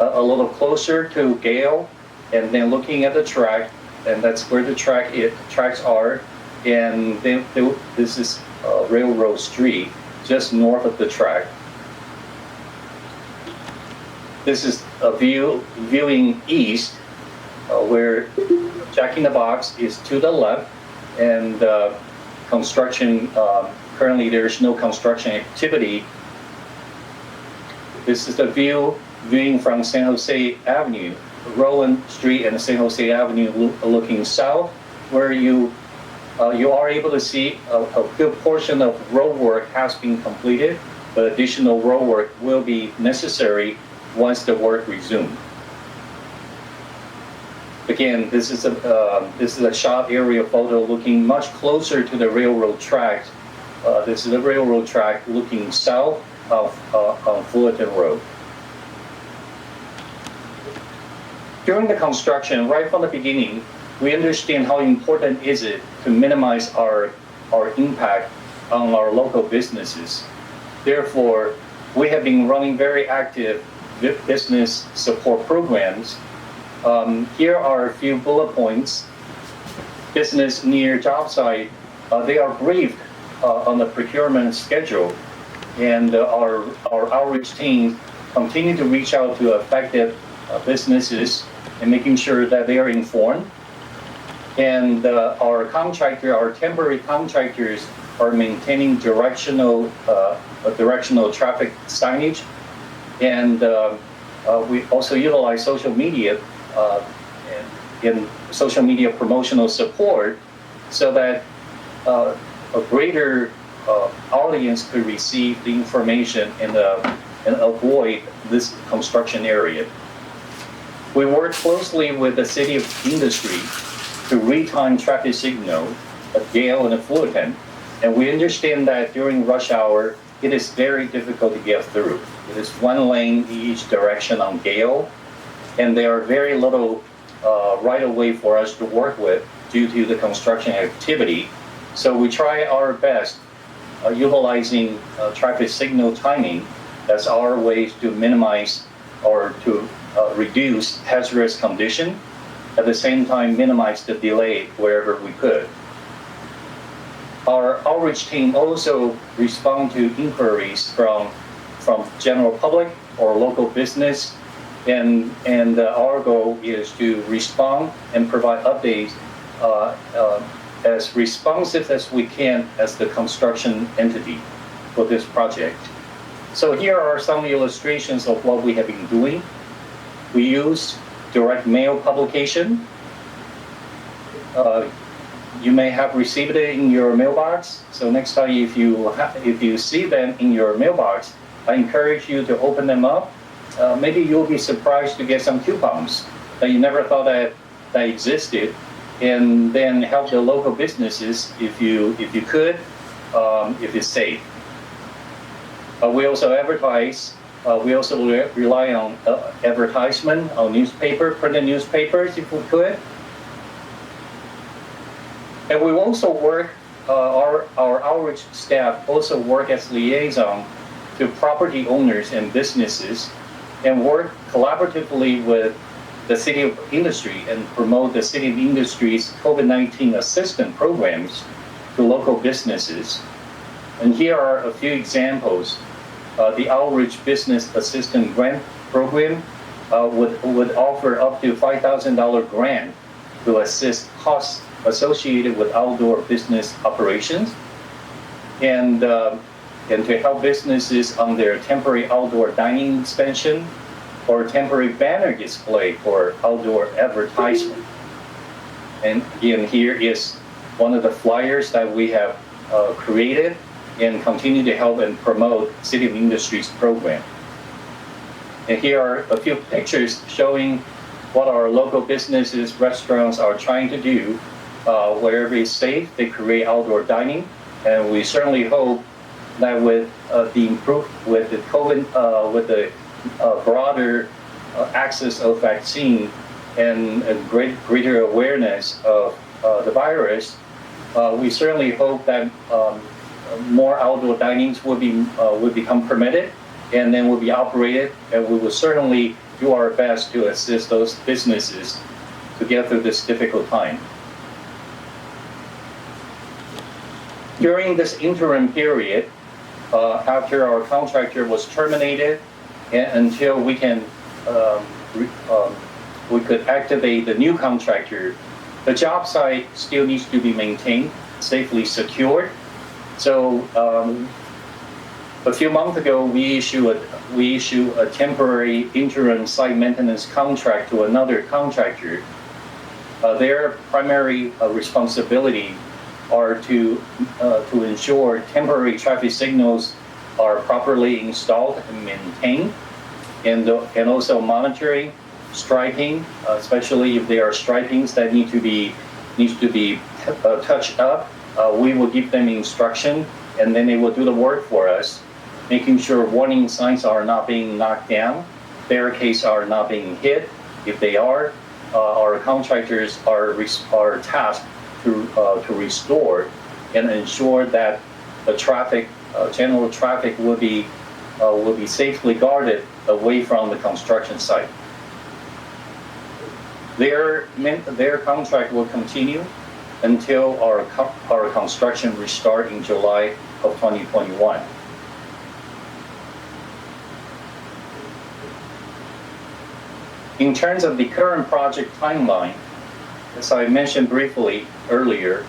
a little closer to Gale, and then looking at the track, and that's where the tracks are. And then this is Railroad Street, just north of the track. This is a view viewing east, where Jack in the Box is to the left, and construction, currently there's no construction activity. This is the view viewing from San Jose Avenue, Rowland Street and San Jose Avenue looking south, where you are able to see a good portion of road work has been completed, but additional road work will be necessary once the work resumes. Again, this is a shot area photo looking much closer to the railroad track. This is the railroad track looking south of on Fullerton Road. During the construction, right from the beginning, we understand how important is it to minimize our impact on our local businesses. Therefore, we have been running very active business support programs. Here are a few bullet points. Business near job site, they are briefed on the procurement schedule, and our outreach team continue to reach out to affected businesses and making sure that they are informed. And our temporary contractors are maintaining directional traffic signage, and we also utilize social media in social media promotional support, so that a greater audience could receive the information and avoid this construction area. We work closely with the City of Industry to retime traffic signal at Gale and at Fullerton, and we understand that during rush hour, it is very difficult to get through. It is one lane in each direction on Gale, and there are very little right-of-way for us to work with due to the construction activity. So we try our best utilizing traffic signal timing as our ways to minimize or to reduce hazardous condition, at the same time minimize the delay wherever we could. Our outreach team also respond to inquiries from general public or local business, and our goal is to respond and provide updates as responsive as we can as the construction entity for this project. So here are some illustrations of what we have been doing. We use direct mail publication. You may have received it in your mailbox. So next time if you see them in your mailbox, I encourage you to open them up. Maybe you'll be surprised to get some coupons that you never thought that existed, and then help the local businesses if you could, if it's safe. We also advertise. We also rely on advertisement on printed newspapers if we could. And we also work, our outreach staff also work as liaison to property owners and businesses, and work collaboratively with the City of Industry and promote the City of Industry's COVID-19 assistance programs to local businesses. And here are a few examples. The Outreach Business Assistance Grant Program would offer up to $5,000 grant to assist costs associated with outdoor business operations, and to help businesses on their temporary outdoor dining expansion or temporary banner display for outdoor advertisement. And again, here is one of the flyers that we have created and continue to help and promote City of Industry's program. And here are a few pictures showing what our local businesses, restaurants are trying to do. Wherever it's safe, they create outdoor dining, and we certainly hope that with the broader access of vaccine and a greater awareness of the virus, we certainly hope that more outdoor dinings will become permitted, and then will be operated, and we will certainly do our best to assist those businesses to get through this difficult time. During this interim period, after our contractor was terminated, and until we can we could activate the new contractor, the job site still needs to be maintained, safely secured. So a few months ago, we issue a temporary interim site maintenance contract to another contractor. Their primary responsibility are to ensure temporary traffic signals are properly installed and maintained, and also monitoring striping, especially if there are stripings that needs to be touched up. We will give them instruction, and then they will do the work for us, making sure warning signs are not being knocked down, barricades are not being hit. If they are, our contractors are tasked to restore and ensure that the traffic, general traffic, will be safely guarded away from the construction site. Their contract will continue until our construction restart in July of 2021. In terms of the current project timeline, as I mentioned briefly earlier,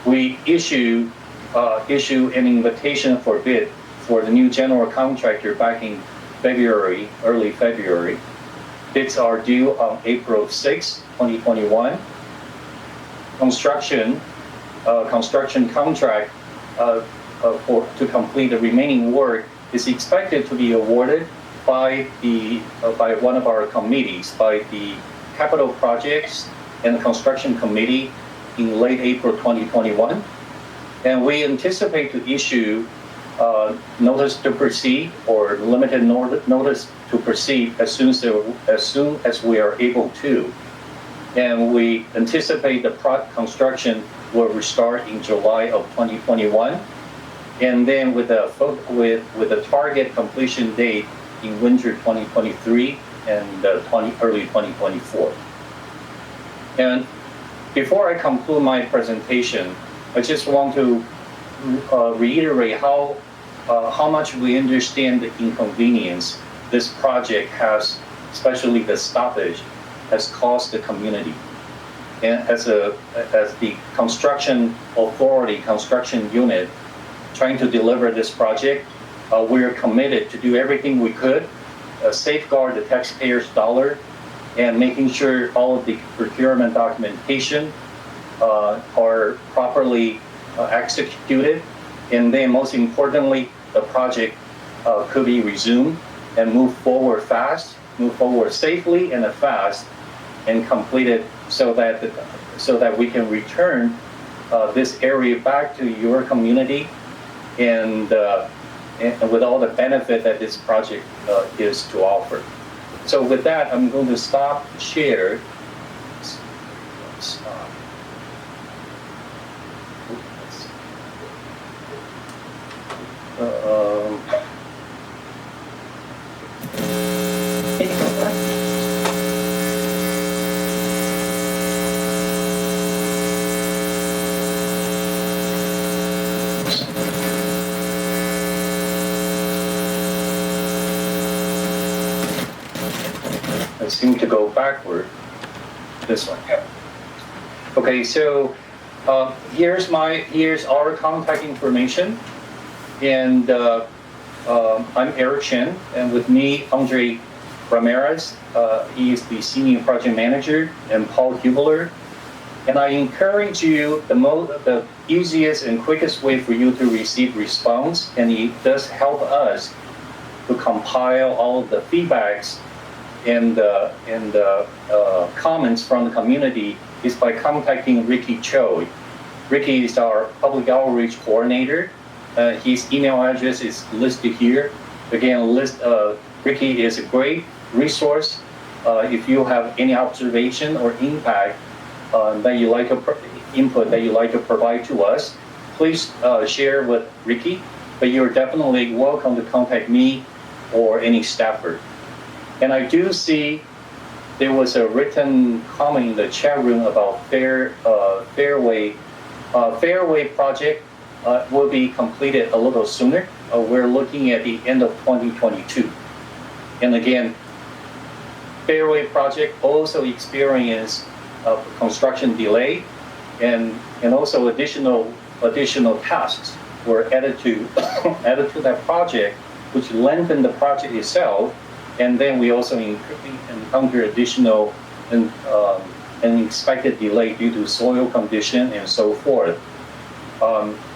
we issue an invitation for bid for the new general contractor back in February, early February. Bids are due on April 6, 2021. Construction contract to complete the remaining work is expected to be awarded by one of our committees, by the Capital Projects and Construction Committee in late April 2021. And we anticipate to issue notice to proceed or limited notice to proceed as soon as we are able to. And we anticipate the construction will restart in July of 2021, and then with a target completion date in winter 2023 and early 2024. And before I conclude my presentation, I just want to reiterate how much we understand the inconvenience this project has, especially the stoppage, has caused the community. And as the construction authority, construction unit, trying to deliver this project, we're committed to do everything we could, safeguard the taxpayers' dollar, and making sure all of the procurement documentation are properly executed, and then most importantly, the project could be resumed and move forward safely and fast, and completed so that we can return this area back to your community, and with all the benefit that this project is to offer. So with that, I'm going to stop share. Stop. I seem to go backward. This one. Yeah. Okay, so here's our contact information, and I'm Eric Chen, and with me, Andre Ramirez. He is the Senior Project Manager, and Paul Hubler. And I encourage you, the easiest and quickest way for you to receive response, and it does help us to compile all of the feedbacks and comments from the community, is by contacting Ricky Cho. Ricky is our Public Outreach Coordinator. His email address is listed here. Again, Ricky is a great resource if you have any observation or impact that you like to input that you like to provide to us, please share with Ricky. But you're definitely welcome to contact me or any staffer. And I do see there was a written comment in the chat room about Fairway. Fairway project will be completed a little sooner. We're looking at the end of 2022. And again, Fairway project also experienced a construction delay, and also additional tasks were added to that project, which lengthened the project itself. And then we also encounter additional unexpected delay due to soil condition and so forth.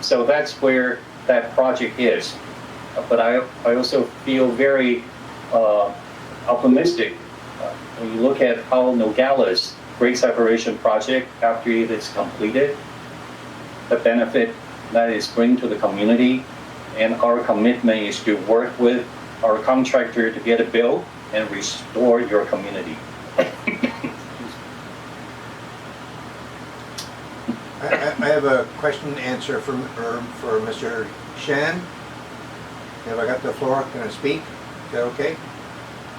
So that's where that project is. But I also feel very optimistic when you look at how Nogales grade separation project, after it is completed, the benefit that is bring to the community, and our commitment is to work with our contractor to get a bill and restore your community. I have a question and answer for Mr. Shen. Have I got the floor? Can I speak? Is that okay?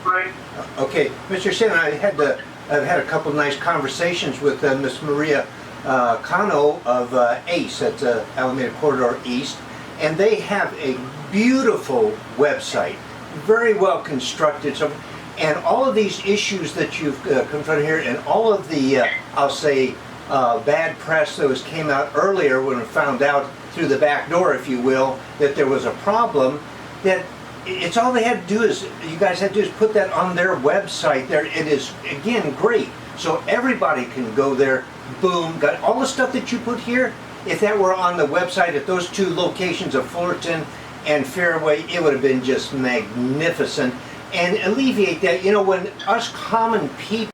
Right. Okay, Mr. Shen, I've had a couple of nice conversations with Miss Maria Cano of ACE, at Alameda Corridor East, and they have a beautiful website, very well constructed. So, and all of these issues that you've confronted here, and all of the, I'll say, bad press that came out earlier when we found out through the back door, if you will, that there was a problem, that it's all they had to do is, you guys had to do is put that on their website there. It is, again, great. So everybody can go there, boom, got all the stuff that you put here. If that were on the website at those two locations of Fullerton and Fairway, it would have been just magnificent and alleviate that, you know, when us common people